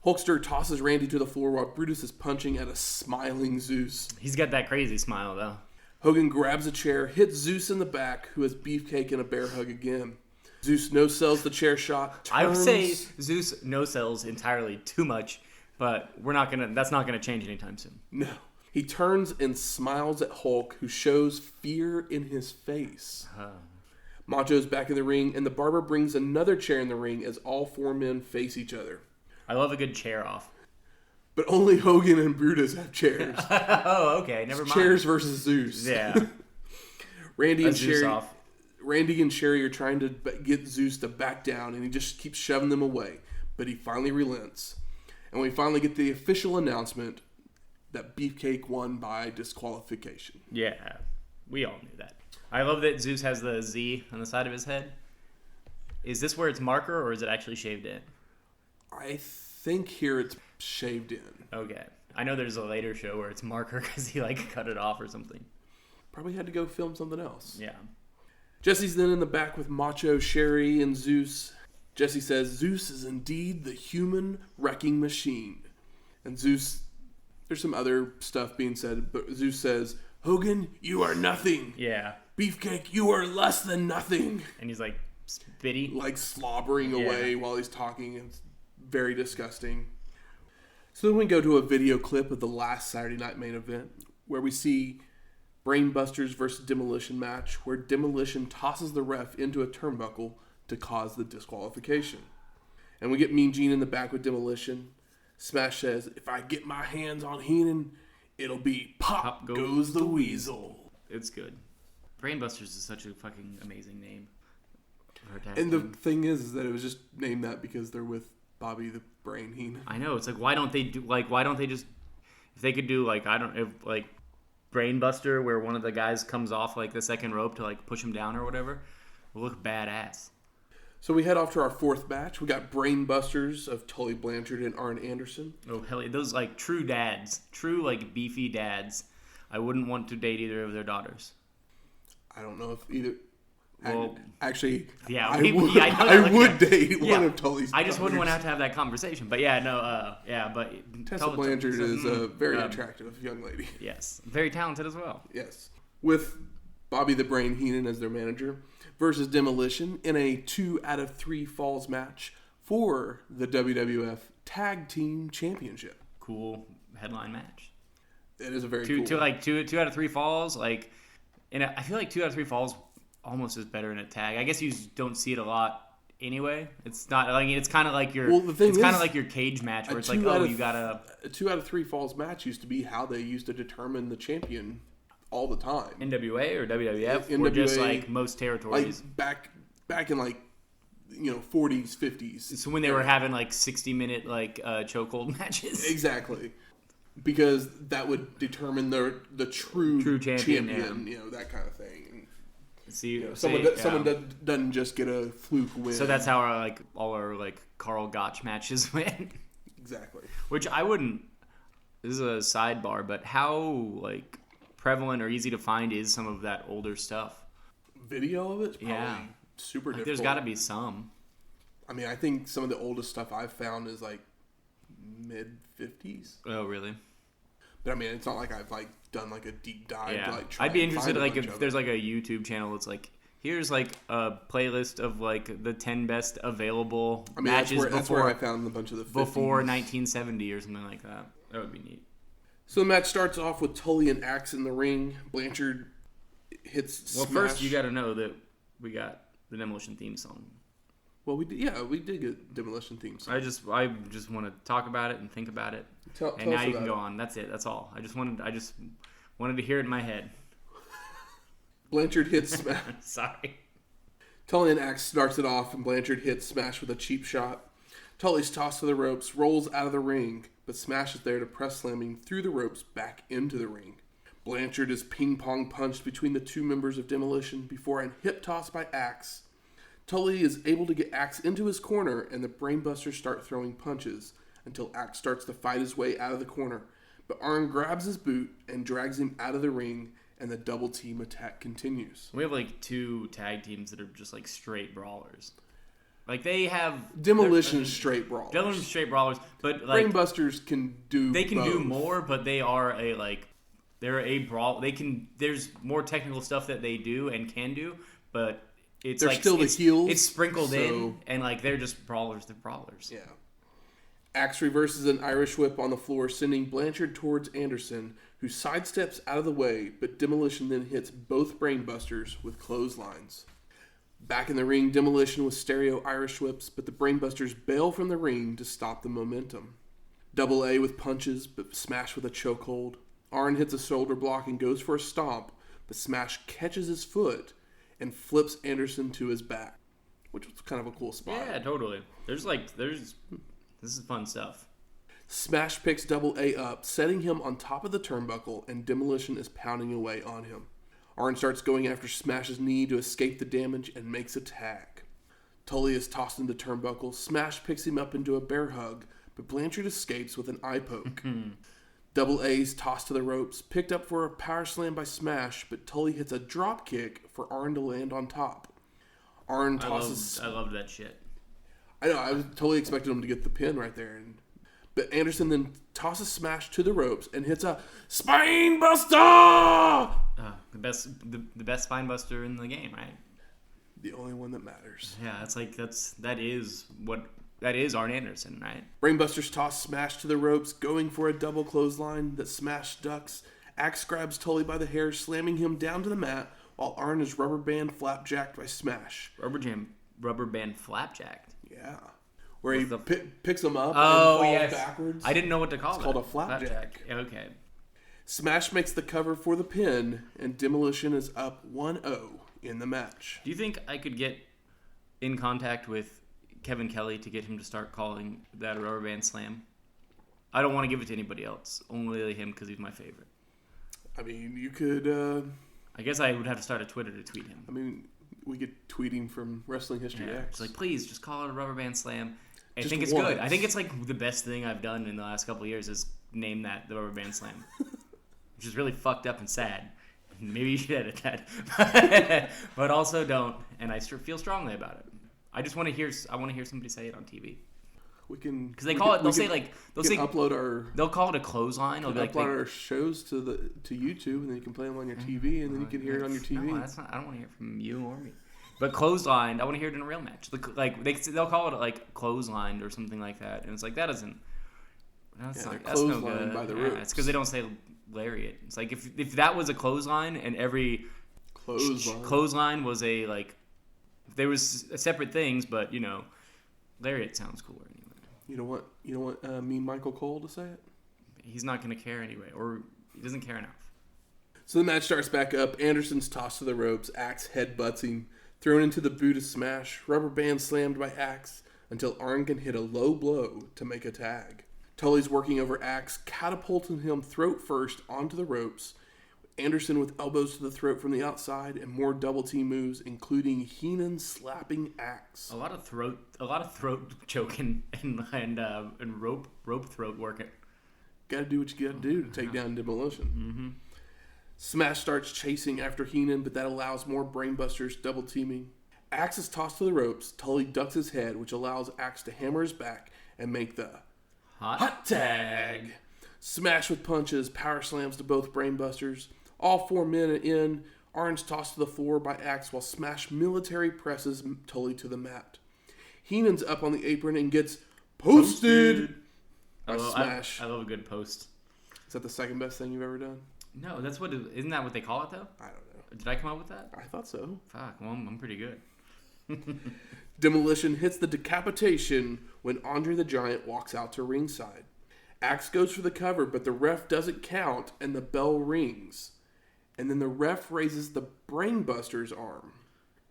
Hulkster tosses Randy to the floor while Brutus is punching at a smiling Zeus. He's got that crazy smile, though. Hogan grabs a chair, hits Zeus in the back, who has Beefcake in a bear hug again. Zeus no-sells the chair shot. Turns. I would say Zeus no-sells entirely too much, but that's not gonna change anytime soon. No. He turns and smiles at Hulk, who shows fear in his face. Macho's back in the ring, and the barber brings another chair in the ring as all 4 men face each other. I love a good chair off. But only Hogan and Brutus have chairs. Oh, okay. Never mind. Chairs versus Zeus. Yeah. Randy and Sherri are trying to get Zeus to back down, and he just keeps shoving them away. But he finally relents. And we finally get the official announcement that Beefcake won by disqualification. Yeah. We all knew that. I love that Zeus has the Z on the side of his head. Is this where it's marker, or is it actually shaved in? I think here it's shaved in. Okay. I know there's a later show where it's marker because he, like, cut it off or something. Probably had to go film something else. Yeah. Jesse's then in the back with Macho, Sherri, and Zeus. Jesse says, Zeus is indeed the human wrecking machine. And Zeus, there's some other stuff being said, but Zeus says, Hogan, you are nothing. Yeah. Beefcake, you are less than nothing. And he's like, spitty. Like slobbering away while he's talking. It's very disgusting. So then we go to a video clip of the last Saturday night main event where we see Brainbusters versus Demolition match where Demolition tosses the ref into a turnbuckle to cause the disqualification. And we get Mean Gene in the back with Demolition. Smash says, if I get my hands on Heenan, it'll be pop goes the weasel. It's good. Brainbusters is such a fucking amazing name. And the thing is that it was just named that because they're with Bobby the Brain Heenan. I know. It's like, why don't they just, if they could do like, Brainbuster where one of the guys comes off like the second rope to like push him down or whatever, will look badass. So we head off to our fourth match. We got Brainbusters of Tully, Blanchard, and Arn Anderson. Oh, hell yeah. Those, like, true dads. True, like, beefy dads. I wouldn't want to date either of their daughters. I don't know if either... Well, actually, yeah, I would date one of Tully's I just wouldn't want to have to have that conversation. But, yeah, but... Tessa Blanchard is a very attractive young lady. Yes. Very talented as well. Yes. With Bobby the Brain Heenan as their manager versus Demolition in a 2 out of 3 falls match for the WWF Tag Team Championship. Cool headline match. It is a very cool. Two out of 3 falls, like, I feel like 2 out of 3 falls almost is better in a tag. I guess you don't see it a lot anyway. It's not like it's kind of like your. Well, the thing it's kind of like your cage match where it's like, oh, you gotta. A 2 out of 3 falls match used to be how they used to determine the champion all the time. NWA or WWF NWA, or just like most territories. Like back in like 40s, 50s. So when they were having like 60-minute like chokehold matches. Exactly. Because that would determine the true champion, that kind of thing. See, someone doesn't just get a fluke win. So that's how all our Carl Gotch matches win. Exactly. Which I wouldn't. This is a sidebar, but how prevalent or easy to find is some of that older stuff? Video of it's probably super difficult. There's got to be some. I mean, I think some of the oldest stuff I've found is mid 50s. Oh, really? But I mean, it's not like I've done a deep dive. Yeah. To, try I'd be and interested find if there's a YouTube channel that's here's a playlist of the 10 best available matches that's where I found a bunch of the 50s. Before 1970 or something like that. That would be neat. So the match starts off with Tully and Axe in the ring. Blanchard hits smash. First you got to know that we got the Demolition theme song. Well, we did get Demolition theme song. I just want to talk about it and think about it. And now you can go on. That's it. That's all. I just wanted to hear it in my head. Blanchard hits smash. Sorry. Tully and Axe starts it off, and Blanchard hits Smash with a cheap shot. Tully's tossed to the ropes, rolls out of the ring, but Smash is there to press slamming through the ropes back into the ring. Blanchard is ping-pong punched between the two members of Demolition before a hip toss by Axe. Tully is able to get Axe into his corner, and the Brainbusters start throwing punches until Axe starts to fight his way out of the corner. But Arn grabs his boot and drags him out of the ring, and the double team attack continues. We have 2 tag teams that are just straight brawlers. They have Demolition straight brawlers. Demolition straight brawlers, but Brainbusters can do. They can both. do more, but they are they're a brawl. They can. There's more technical stuff that they do and can do, but it's they're still the heels. It's sprinkled in, and they're just brawlers. They're brawlers. Yeah. Axe reverses an Irish whip on the floor, sending Blanchard towards Anderson, who sidesteps out of the way, but Demolition then hits both Brainbusters with clotheslines. Back in the ring, Demolition with stereo Irish whips, but the Brainbusters bail from the ring to stop the momentum. Double A with punches, but Smash with a chokehold. Arn hits a shoulder block and goes for a stomp, but Smash catches his foot and flips Anderson to his back, which was kind of a cool spot. Yeah, totally. This is fun stuff. Smash picks Double A up, setting him on top of the turnbuckle, and Demolition is pounding away on him. Arn starts going after Smash's knee to escape the damage and makes a tag. Tully is tossed into turnbuckle. Smash picks him up into a bear hug, but Blanchard escapes with an eye poke. Double A's tossed to the ropes, picked up for a power slam by Smash, but Tully hits a drop kick for Arn to land on top. Arn tosses... I loved that shit. I know, I was totally expecting him to get the pin right there. But Anderson then tosses Smash to the ropes and hits a Spine Buster! The best spine buster in the game, right? The only one that matters. Yeah, that is Arn Anderson, right? Brainbusters toss Smash to the ropes, going for a double clothesline that Smash ducks. Axe grabs Tully by the hair, slamming him down to the mat, while Arn is rubber band flapjacked by Smash. Rubber band flapjacked? Yeah. Where he picks him up and falls backwards. I didn't know what to call it. It's called a flapjack. Okay. Smash makes the cover for the pin, and Demolition is up 1-0 in the match. Do you think I could get in contact with Kevin Kelly to get him to start calling that a rubber band slam? I don't want to give it to anybody else. Only him because he's my favorite. I mean, you could... I guess I would have to start a Twitter to tweet him. I mean, we get tweeting from Wrestling History X. It's like, please, just call it a rubber band slam. I Just think it's once. good. I think it's like the best thing I've done in the last couple of years is name that the rubber band slam. Which is really fucked up and sad. Maybe you should edit that. But also don't. And I feel strongly about it. I just want to hear somebody say it on TV. We can... Because they'll upload our... They'll call it a clothesline. They'll upload our shows to YouTube, and then you can play them on your TV, and then you can hear it on your TV. No, that's not... I don't want to hear it from you or me. But clothesline, I want to hear it in a real match. They'll call it like clothesline or something like that, and it's like that isn't. That's no good. By the ropes. It's because they don't say lariat. It's like if that was a clothesline and every clothesline was a like, there was separate things, but lariat sounds cooler anyway. You don't want Mean Michael Cole to say it? He's not going to care anyway, or he doesn't care enough. So the match starts back up. Anderson's tossed to the ropes. Axe headbutts him. Thrown into the Brutus smash. Rubber band slammed by Axe until Arn can hit a low blow to make a tag. Tully's working over Axe, catapulting him throat first onto the ropes. Anderson with elbows to the throat from the outside and more double team moves, including Heenan slapping Axe. A lot of throat choking and rope throat working. Got to do what you got to do to take down Demolition. Mm-hmm. Smash starts chasing after Heenan, but that allows more Brainbusters double teaming. Axe is tossed to the ropes. Tully ducks his head, which allows Axe to hammer his back and make the hot tag. Smash with punches, power slams to both Brainbusters. All 4 men in. Arn's tossed to the floor by Axe while Smash military presses Tully to the mat. Heenan's up on the apron and gets posted by Smash. I love a good post. Is that the second best thing you've ever done? No, isn't that what they call it though? I don't know. Did I come up with that? I thought so. Fuck, well, I'm pretty good. Demolition hits the decapitation when Andre the Giant walks out to ringside. Axe goes for the cover, but the ref doesn't count and the bell rings. And then the ref raises the Brainbusters arm.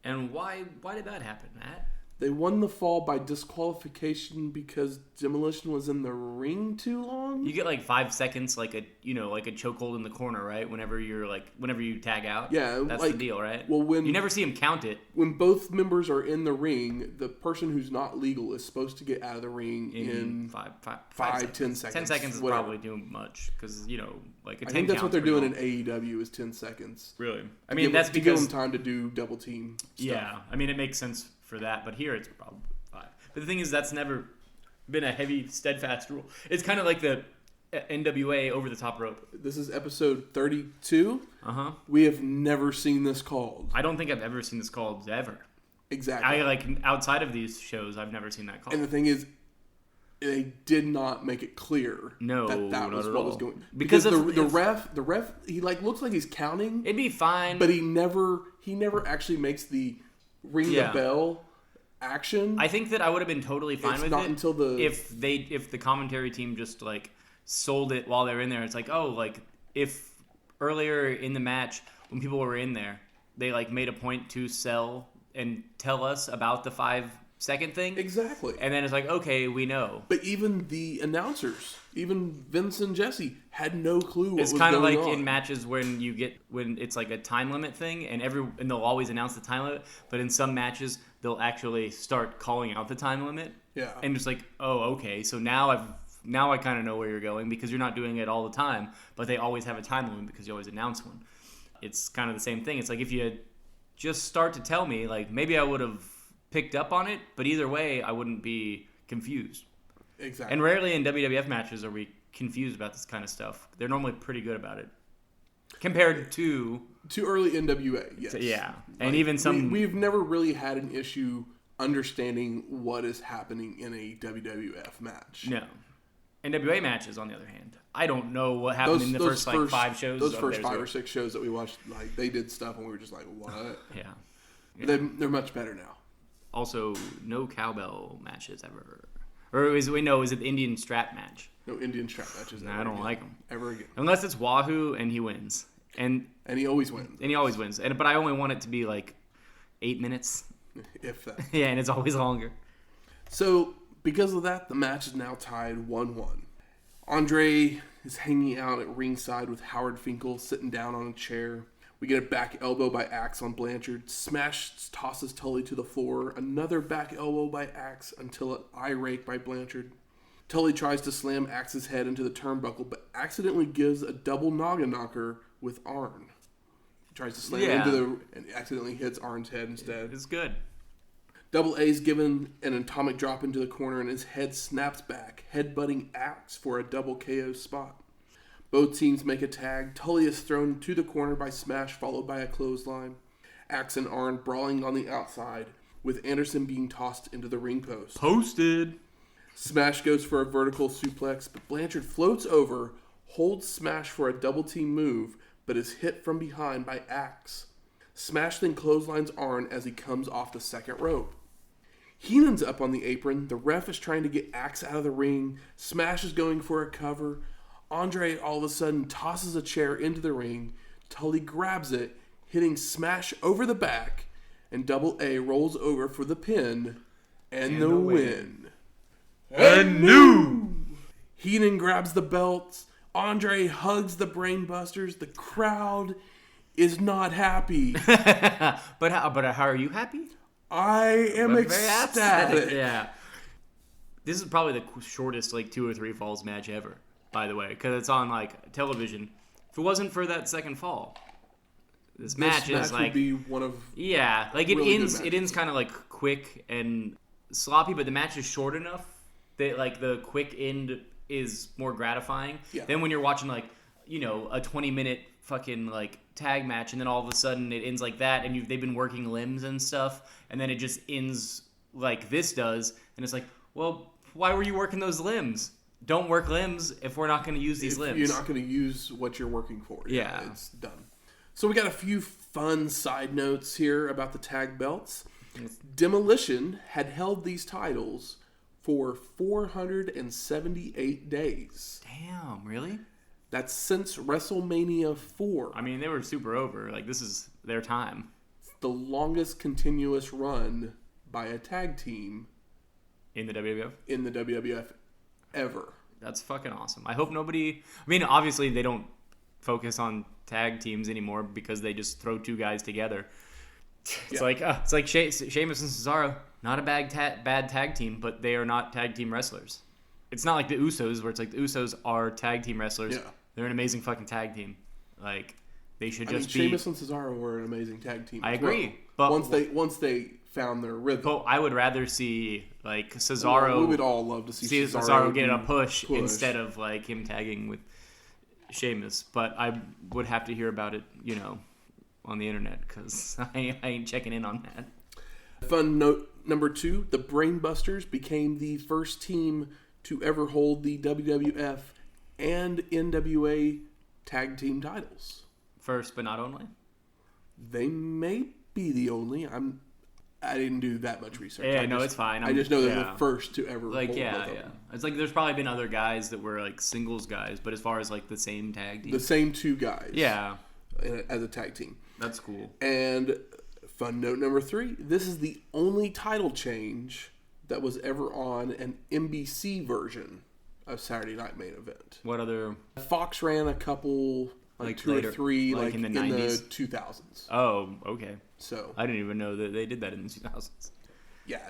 And why did that happen, Matt? They won the fall by disqualification because Demolition was in the ring too long. You get like 5 seconds, like a chokehold in the corner, right? Whenever you tag out. Yeah, that's the deal, right? Well, when you never see him count it. When both members are in the ring, the person who's not legal is supposed to get out of the ring in 10 seconds. 10 seconds is probably too much because like a 10 I think that's what they're doing long. in AEW is 10 seconds. Really? I mean, that's because to give them time to do double team stuff. Yeah, I mean it makes sense for that, but here it's probably 5. But the thing is, that's never been a heavy, steadfast rule. It's kind of like the NWA over the top rope. This is episode 32. Uh-huh. We have never seen this called. I don't think I've ever seen this called ever. Exactly. Outside of these shows, I've never seen that called. And the thing is, they did not make it clear that was what was going. Because the ref, he looks like he's counting. It'd be fine, but he never actually makes the ring the bell action. I think that I would have been totally fine with it until if the commentary team just sold it while they were in there. It's if earlier in the match when people were in there, they made a point to sell and tell us about the 5 second thing. Exactly. And then it's like, okay, we know. But even the announcers, even Vince and Jesse, had no clue what was going on. It's kind of like in matches when it's like a time limit thing, and they'll always announce the time limit. But in some matches, they'll actually start calling out the time limit. Yeah. And it's like, oh, okay, so now I kind of know where you're going, because you're not doing it all the time, but they always have a time limit because you always announce one. It's kind of the same thing. It's like if you had just start to tell me, like, maybe I would have picked up on it, but either way, I wouldn't be confused. Exactly. And rarely in WWF matches are we confused about this kind of stuff. They're normally pretty good about it. Compared to early NWA, yes. So, yeah. And even some... We've never really had an issue understanding what is happening in a WWF match. No. NWA matches, on the other hand, I don't know what happened in the first 5 shows. Those first 5 or 6 shows that we watched, like, they did stuff and we were just like, what? Yeah. They're much better now. Also, no cowbell matches ever. Or is it the Indian strap match? No Indian strap matches ever. I don't like them. Ever again. Unless it's Wahoo and he wins. And he always wins. But I only want it to be like 8 minutes. If that. Yeah, and it's always longer. So, because of that, the match is now tied 1-1. Andre is hanging out at ringside with Howard Finkel sitting down on a chair. We get a back elbow by Axe on Blanchard. Smash tosses Tully to the floor. Another back elbow by Axe until an eye rake by Blanchard. Tully tries to slam Axe's head into the turnbuckle, but accidentally gives a double noggin knocker with Arn. He tries to slam into and accidentally hits Arn's head instead. It's good. Double A's given an atomic drop into the corner and his head snaps back, headbutting Axe for a double KO spot. Both teams make a tag. Tully is thrown to the corner by Smash, followed by a clothesline. Axe and Arn brawling on the outside, with Anderson being tossed into the ring post. Posted! Smash goes for a vertical suplex, but Blanchard floats over, holds Smash for a double team move, but is hit from behind by Axe. Smash then clotheslines Arn as he comes off the second rope. Heenan's up on the apron. The ref is trying to get Axe out of the ring. Smash is going for a cover. Andre all of a sudden tosses a chair into the ring. Tully grabs it, hitting Smash over the back, and Double A rolls over for the pin and the win. And new! Heenan grabs the belts. Andre hugs the Brainbusters. The crowd is not happy. But how are you happy? I am ecstatic. Yeah. This is probably the shortest 2 or 3 falls match ever, by the way, because it's on television. If it wasn't for that second fall, this match is would be one of it ends kind of quick and sloppy, but the match is short enough that the quick end is more gratifying than when you're watching a 20-minute fucking tag match, and then all of a sudden it ends like that, and they've been working limbs and stuff, and then it just ends like this does, and it's like, well, why were you working those limbs? Don't work limbs if we're not going to use these limbs. You're not going to use what you're working for. Yeah. It's done. So we got a few fun side notes here about the tag belts. Demolition had held these titles for 478 days. Damn, really? That's since WrestleMania 4. I mean, they were super over. This is their time. It's the longest continuous run by a tag team in the WWF? In the WWF ever. That's fucking awesome. I hope nobody... I mean, obviously they don't focus on tag teams anymore because they just throw 2 guys together. It's like Sheamus and Cesaro. Not a bad tag team, but they are not tag team wrestlers. It's not like the Usos, where it's the Usos are tag team wrestlers. Yeah. They're an amazing fucking tag team. They should just be... Sheamus and Cesaro were an amazing tag team. I agree. Well. But once they found their rhythm. But I would rather see Cesaro... Well, we would all love to see Cesaro get a push instead of him tagging with Sheamus. But I would have to hear about it, on the internet, because I ain't checking in on that. Fun note number 2, the Brainbusters became the first team to ever hold the WWF and NWA tag team titles. First, but not only? They may be the only. I didn't do that much research. Yeah, it's fine. I just know they're the first to ever hold yeah. It's there's probably been other guys that were singles guys, but as far as the same tag team. The same 2 guys. Yeah. As a tag team. That's cool. And fun note number 3, this is the only title change that was ever on an NBC version of Saturday Night Main Event. What other? Fox ran a couple, like two later, or three, like in the 90s? 2000s. Oh, okay. So I didn't even know that they did that in the 2000s. Yeah,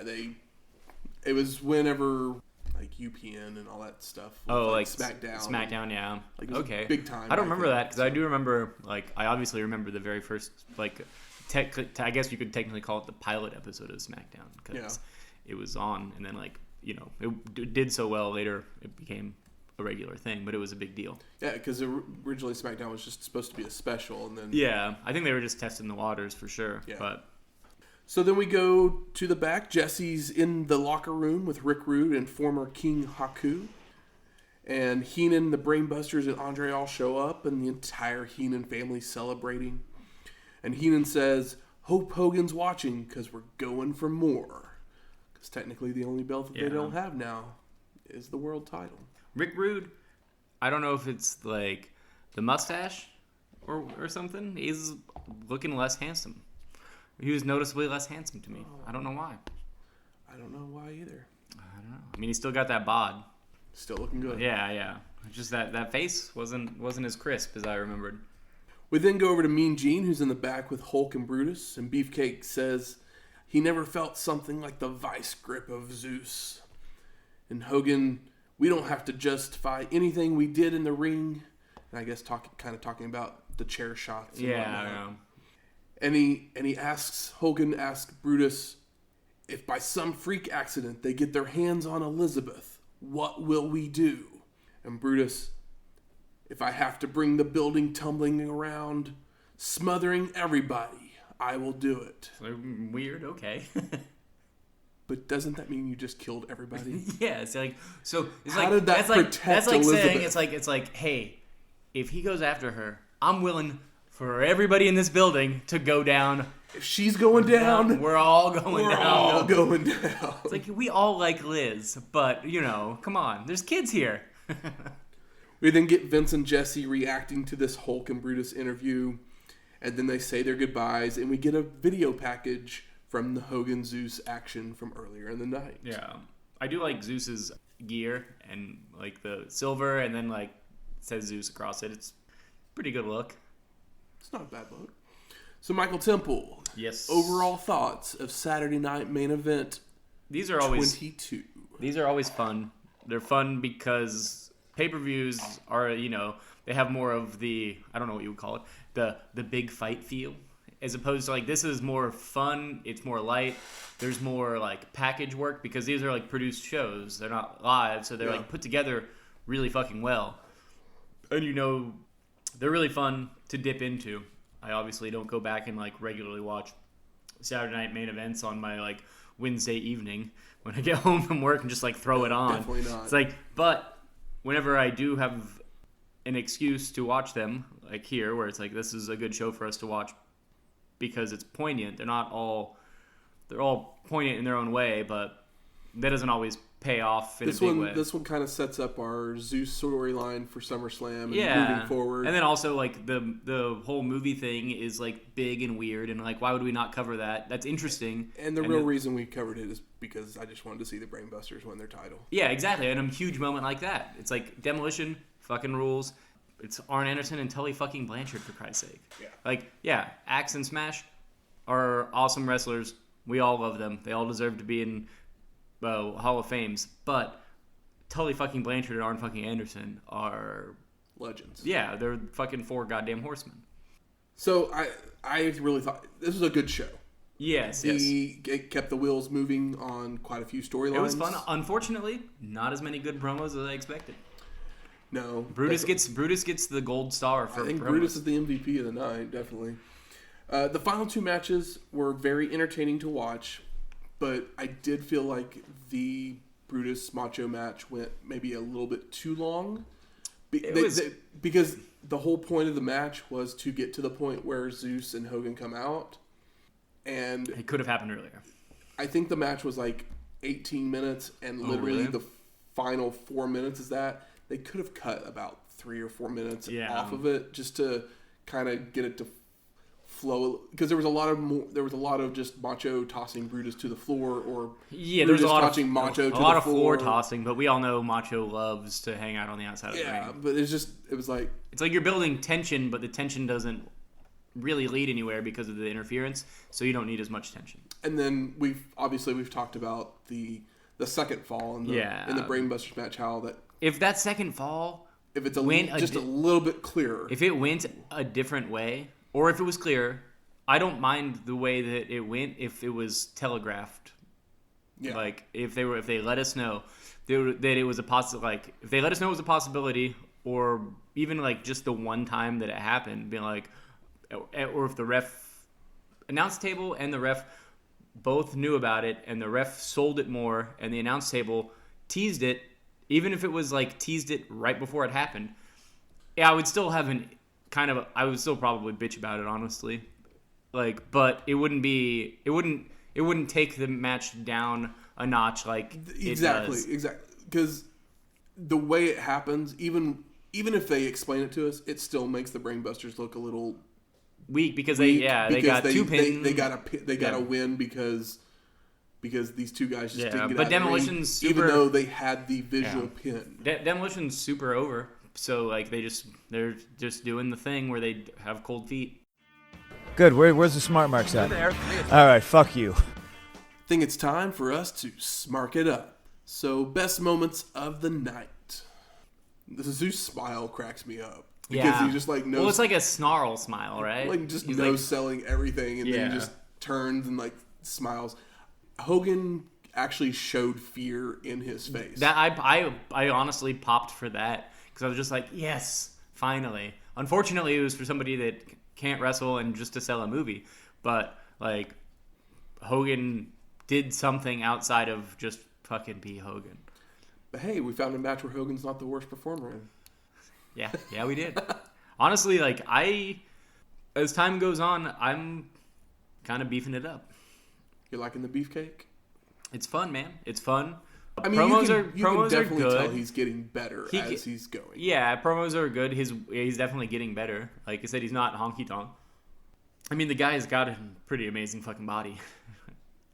it was whenever like UPN and all that stuff. Oh, like SmackDown. SmackDown, yeah. Like, okay. Big time. I don't remember that because I do remember, like, I obviously remember the very first, like, I guess you could technically call it the pilot episode of SmackDown because it was on, and then, like, you know, it did so well later it became a regular thing, but it was a big deal. Yeah, because originally SmackDown was just supposed to be a special, and then I think they were just testing the waters for sure. Yeah. But so then we go to the back. Jesse's in the locker room with Rick Rude and former King Haku. And Heenan, the Brainbusters, and Andre all show up, and the entire Heenan family celebrating. And Heenan says, "Hope Hogan's watching, because we're going for more." Because technically the only belt that they don't have now is the world title. Rick Rude, I don't know if it's like the mustache or something. He's looking less handsome. He was noticeably less handsome to me. I don't know why. I don't know why either. I don't know. I mean, he's still got that bod. Still looking good. Yeah. Just that face wasn't as crisp as I remembered. We then go over to Mean Gene, who's in the back with Hulk and Brutus, and Beefcake says he never felt something like the vice grip of Zeus. And Hogan, we don't have to justify anything we did in the ring. And I guess talking about the chair shots. And yeah. And Hogan asks Brutus, if by some freak accident they get their hands on Elizabeth, what will we do? And Brutus, if I have to bring the building tumbling around, smothering everybody, I will do it. Weird, okay. But doesn't that mean you just killed everybody? Yeah, it's like, so it's how like, did that protect that's like Elizabeth? saying it's like, hey, if he goes after her, I'm willing for everybody in this building to go down. If she's going down, we're all going down. We're all going down. It's like, we all like Liz, but, you know, come on. There's kids here. We then get Vince and Jesse reacting to this Hulk and Brutus interview, and then they say their goodbyes, and we get a video package from the Hogan Zeus action from earlier in the night. Yeah. I do like Zeus's gear, and, like, the silver, and then, like, it says Zeus across it. It's a pretty good look. It's not a bad look. So, Michael Temple. Yes. Overall thoughts of Saturday Night Main Event These are always 22. These are always fun. They're fun because pay-per-views are, you know, they have more of the, I don't know what you would call it, the big fight feel. As opposed to, like, this is more fun, it's more light, there's more, like, package work because these are, like, produced shows. They're not live, so they're, like, put together really fucking well. And, you know, they're really fun to dip into. I obviously don't go back and, like, regularly watch Saturday Night Main Events on my, like, Wednesday evening when I get home from work and just, like, throw it on. Definitely not. It's like, but whenever I do have an excuse to watch them, like here, where it's like, this is a good show for us to watch because it's poignant. They're all poignant in their own way, but that doesn't always pay off in a big way. This one kind of sets up our Zeus storyline for SummerSlam and moving forward. And then also, like, the whole movie thing is, like, big and weird, and, like, why would we not cover that? That's interesting. And the real reason we covered it is because I just wanted to see the Brainbusters win their title. Yeah, exactly. And a huge moment like that. It's like Demolition fucking rules. It's Arn Anderson and Tully fucking Blanchard, for Christ's sake. Yeah. Like, yeah, Axe and Smash are awesome wrestlers. We all love them. They all deserve to be in Hall of Fames. But Tully fucking Blanchard and Arn fucking Anderson are legends. Yeah, they're fucking 4 goddamn horsemen. So I really thought this was a good show. Yes. It kept the wheels moving on quite a few storylines. It was fun. Unfortunately, not as many good promos as I expected. No. Brutus gets the gold star for I think promos. Brutus is the MVP of the night, definitely. The final 2 matches were very entertaining to watch, but I did feel like the Brutus Macho match went maybe a little bit too long. Because the whole point of the match was to get to the point where Zeus and Hogan come out. And it could have happened earlier. I think the match was like 18 minutes, and literally the final 4 minutes is that. They could have cut about 3 or 4 minutes off of it just to kind of get it to flow, because there was a lot of just Macho tossing Brutus to the floor, or there's Brutus a lot touching of Macho to the lot of floor tossing, but we all know Macho loves to hang out on the outside of the ring. Yeah, but it was like it's like you're building tension, but the tension doesn't really lead anywhere because of the interference, so you don't need as much tension. And then we've talked about the second fall in the Brainbusters match, how that if that second fall, if it's a little bit clearer, if it went a different way, or if it was clear, I don't mind the way that it went if it was telegraphed. Yeah. Like if they let us know that it was a if they let us know it was a possibility, or even like just the one time that it happened, being like, or if the ref announce table and the ref both knew about it, and the ref sold it more, and the announce table teased it, even if it was like teased it right before it happened, I would still have I would still probably bitch about it, honestly. Like, but it wouldn't take the match down a notch like exactly, because the way it happens, even if they explain it to us, it still makes the Brainbusters look a little weak because they got two pins. They got a win because these two guys just didn't get but out Demolition's of the ring, super, even though they had the visual pin. Demolition's super over, so like they're just doing the thing where they have cold feet. Good. Where's the smart marks at? All right, fuck you. I think it's time for us to smark it up. So, best moments of the night. The Zeus smile cracks me up. Because he just like knows. Well, it's like a snarl smile, right? Like just selling everything, and then he just turns and like smiles. Hogan actually showed fear in his face. That I honestly popped for that because I was just like, yes, finally. Unfortunately, it was for somebody that can't wrestle and just to sell a movie, but like Hogan did something outside of just fucking be Hogan. But hey, we found a match where Hogan's not the worst performer in. Yeah, we did. Honestly, like as time goes on, I'm kind of beefing it up. You're liking the Beefcake? It's fun, man. It's fun. I mean, promos are definitely good. Tell he's getting better as he's going. Yeah, promos are good. He's definitely getting better. Like I said, he's not Honky Tonk. I mean, the guy's got a pretty amazing fucking body,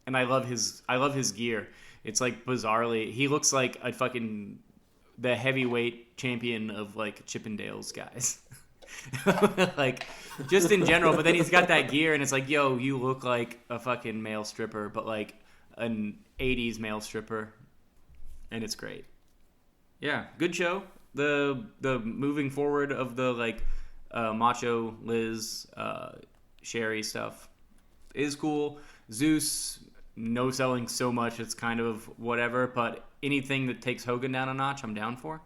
and I love his gear. It's like bizarrely, he looks like a fucking the heavyweight champion of like Chippendales guys. Like just in general, but then he's got that gear and it's like, yo, you look like a fucking male stripper, but like an 80s male stripper, and it's great. Yeah, good show. The moving forward of the like Macho, Liz, Sherri stuff is cool. Zeus no selling so much, it's kind of whatever, but anything that takes Hogan down a notch, I'm down for.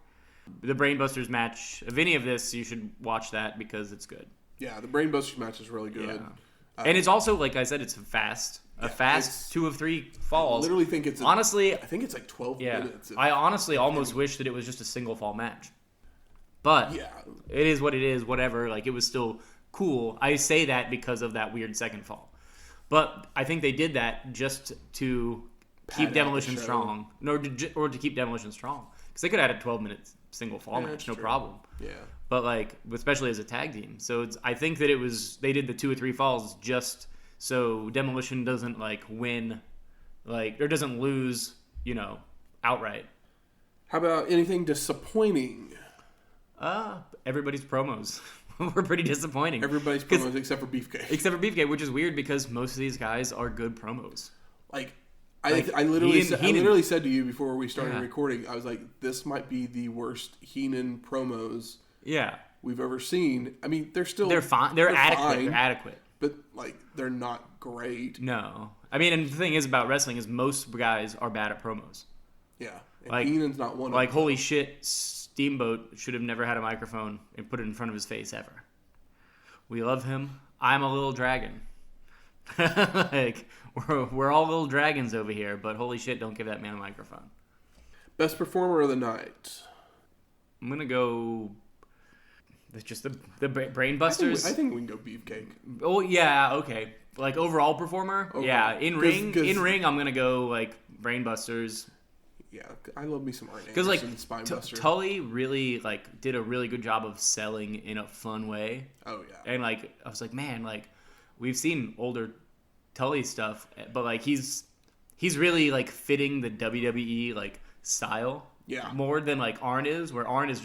The Brainbusters match, of any of this, you should watch that because it's good. Yeah, the Brainbusters match is really good. Yeah. And it's also, like I said, it's fast. A fast 2 of 3 falls. I literally think I think it's like 12 minutes. I honestly almost wish that it was just a single fall match. But it is what it is, whatever. Like, it was still cool. I say that because of that weird second fall. But I think they did that just to keep Demolition strong. Or to keep Demolition strong. Because they could have had a 12-minute single fall match, no problem. Yeah. But, like, especially as a tag team. So I think that they did the 2 or 3 falls just so Demolition doesn't, like, win, like, or doesn't lose, outright. How about anything disappointing? Everybody's promos were pretty disappointing. Everybody's promos except for Beefcake. Except for Beefcake, which is weird because most of these guys are good promos. I literally said to you before we started recording, I was like, this might be the worst Heenan promos we've ever seen. I mean, they're fine. They're adequate. They're adequate. But, like, they're not great. No. I mean, and the thing is about wrestling is most guys are bad at promos. Yeah. And Heenan's not one of them. Like, holy shit, Steamboat should have never had a microphone and put it in front of his face ever. We love him. I'm a little dragon. Like, we're all little dragons over here, but holy shit, don't give that man a microphone. Best performer of the night. I'm going to go... Just the Brainbusters. I think we can go Beefcake. Oh yeah, okay. Like overall performer, yeah. In ring, I'm gonna go like Brainbusters. Yeah, I love me some Arn because like Spinebuster. Tully really did a really good job of selling in a fun way. Oh yeah. And like I was like, man, like we've seen older Tully stuff, but like he's really like fitting the WWE like style more than like Arn is, where Arn is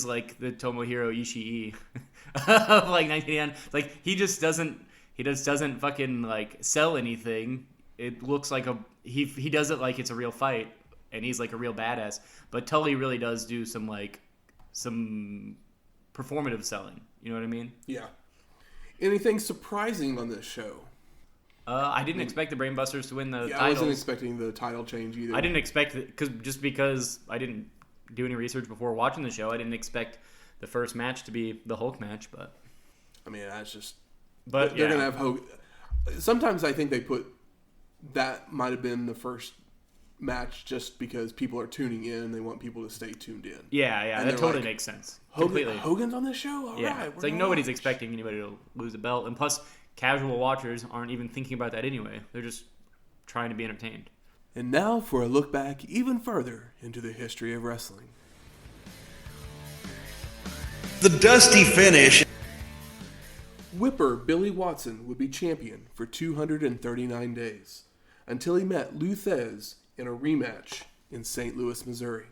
like the Tomohiro Ishii of like 1989. Like he just doesn't fucking like sell anything. It looks like he does it like it's a real fight, and he's like a real badass. But Tully really does do some performative selling. You know what I mean? Yeah. Anything surprising on this show? I didn't expect the Brainbusters to win the titles. I wasn't expecting the title change either. I didn't expect it because I didn't do any research before watching the show. I didn't expect the first match to be the Hulk match, but I mean, that's just. But they're gonna have Hogan. Sometimes I think they put that might have been the first match just because people are tuning in and they want people to stay tuned in. Yeah, and that totally makes sense. Completely. Hogan's on this show? All right. It's like nobody's expecting anybody to lose a belt. And plus, casual watchers aren't even thinking about that anyway. They're just trying to be entertained. And now for a look back even further into the history of wrestling. The dusty finish. Whipper Billy Watson would be champion for 239 days until he met Lou Thesz in a rematch in St. Louis, Missouri.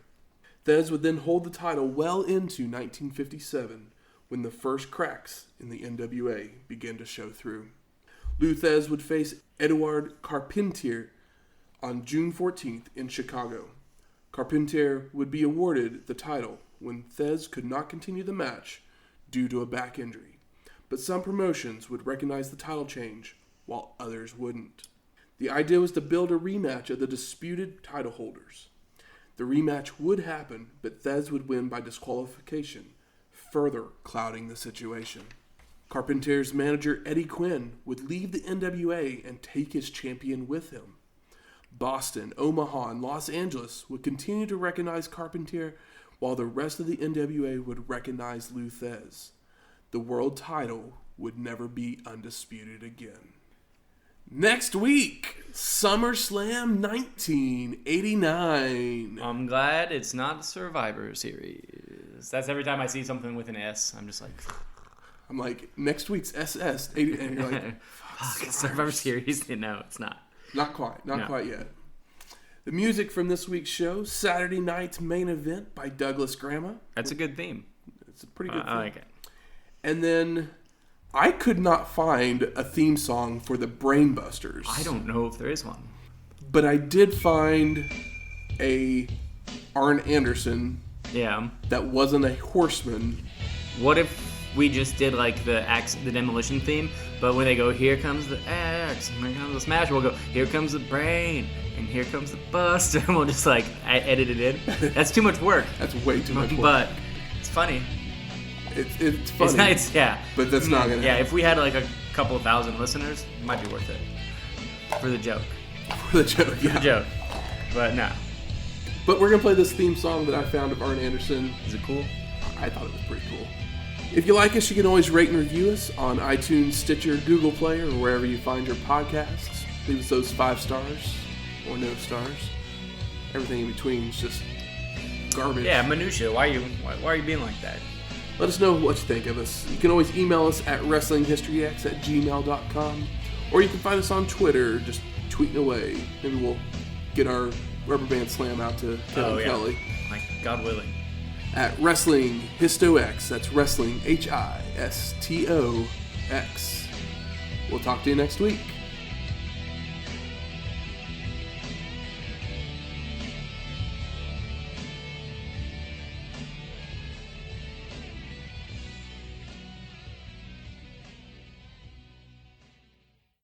Thesz would then hold the title well into 1957 when the first cracks in the NWA began to show through. Lou Thesz would face Edouard Carpentier on June 14th in Chicago. Carpentier would be awarded the title when Thesz could not continue the match due to a back injury. But some promotions would recognize the title change, while others wouldn't. The idea was to build a rematch of the disputed title holders. The rematch would happen, but Thesz would win by disqualification, further clouding the situation. Carpentier's manager Eddie Quinn would leave the NWA and take his champion with him. Boston, Omaha, and Los Angeles would continue to recognize Carpentier, while the rest of the NWA would recognize Lou Thesz. The world title would never be undisputed again. Next week, SummerSlam 1989. I'm glad it's not Survivor Series. That's every time I see something with an S, I'm just like... I'm like, next week's SS. And you're like, fuck, Survivor Series? No, it's not. Not quite. Not quite yet. The music from this week's show, Saturday Night's Main Event by Douglas Grama. That's a good theme. It's a pretty good theme. I like it. And then I could not find a theme song for the Brainbusters. I don't know if there is one. But I did find a Arn Anderson that wasn't a horseman. What if we just did like the Demolition theme, but when they go, here comes the axe, here comes the smash, we'll go, here comes the brain, and here comes the bust, and we'll just like edit it in. That's too much work. That's way too much work. But it's funny. It's funny. It's nice, yeah. But that's not going to happen. If we had like a couple of thousand listeners, it might be worth it. For the joke. For the joke, yeah. For the joke. But no. But we're going to play this theme song that I found of Arn Anderson. Is it cool? I thought it was pretty cool. If you like us, you can always rate and review us on iTunes, Stitcher, Google Play, or wherever you find your podcasts. Leave us those 5 stars or no stars. Everything in between is just garbage. Yeah, minutia. Why are you being like that? Let us know what you think of us. You can always email us at wrestlinghistoryx@gmail.com, or you can find us on Twitter, just tweeting away. Maybe we'll get our rubber band slam out to Kevin Kelly. Like, God willing. At Wrestling HistoX. That's Wrestling HISTOX. We'll talk to you next week.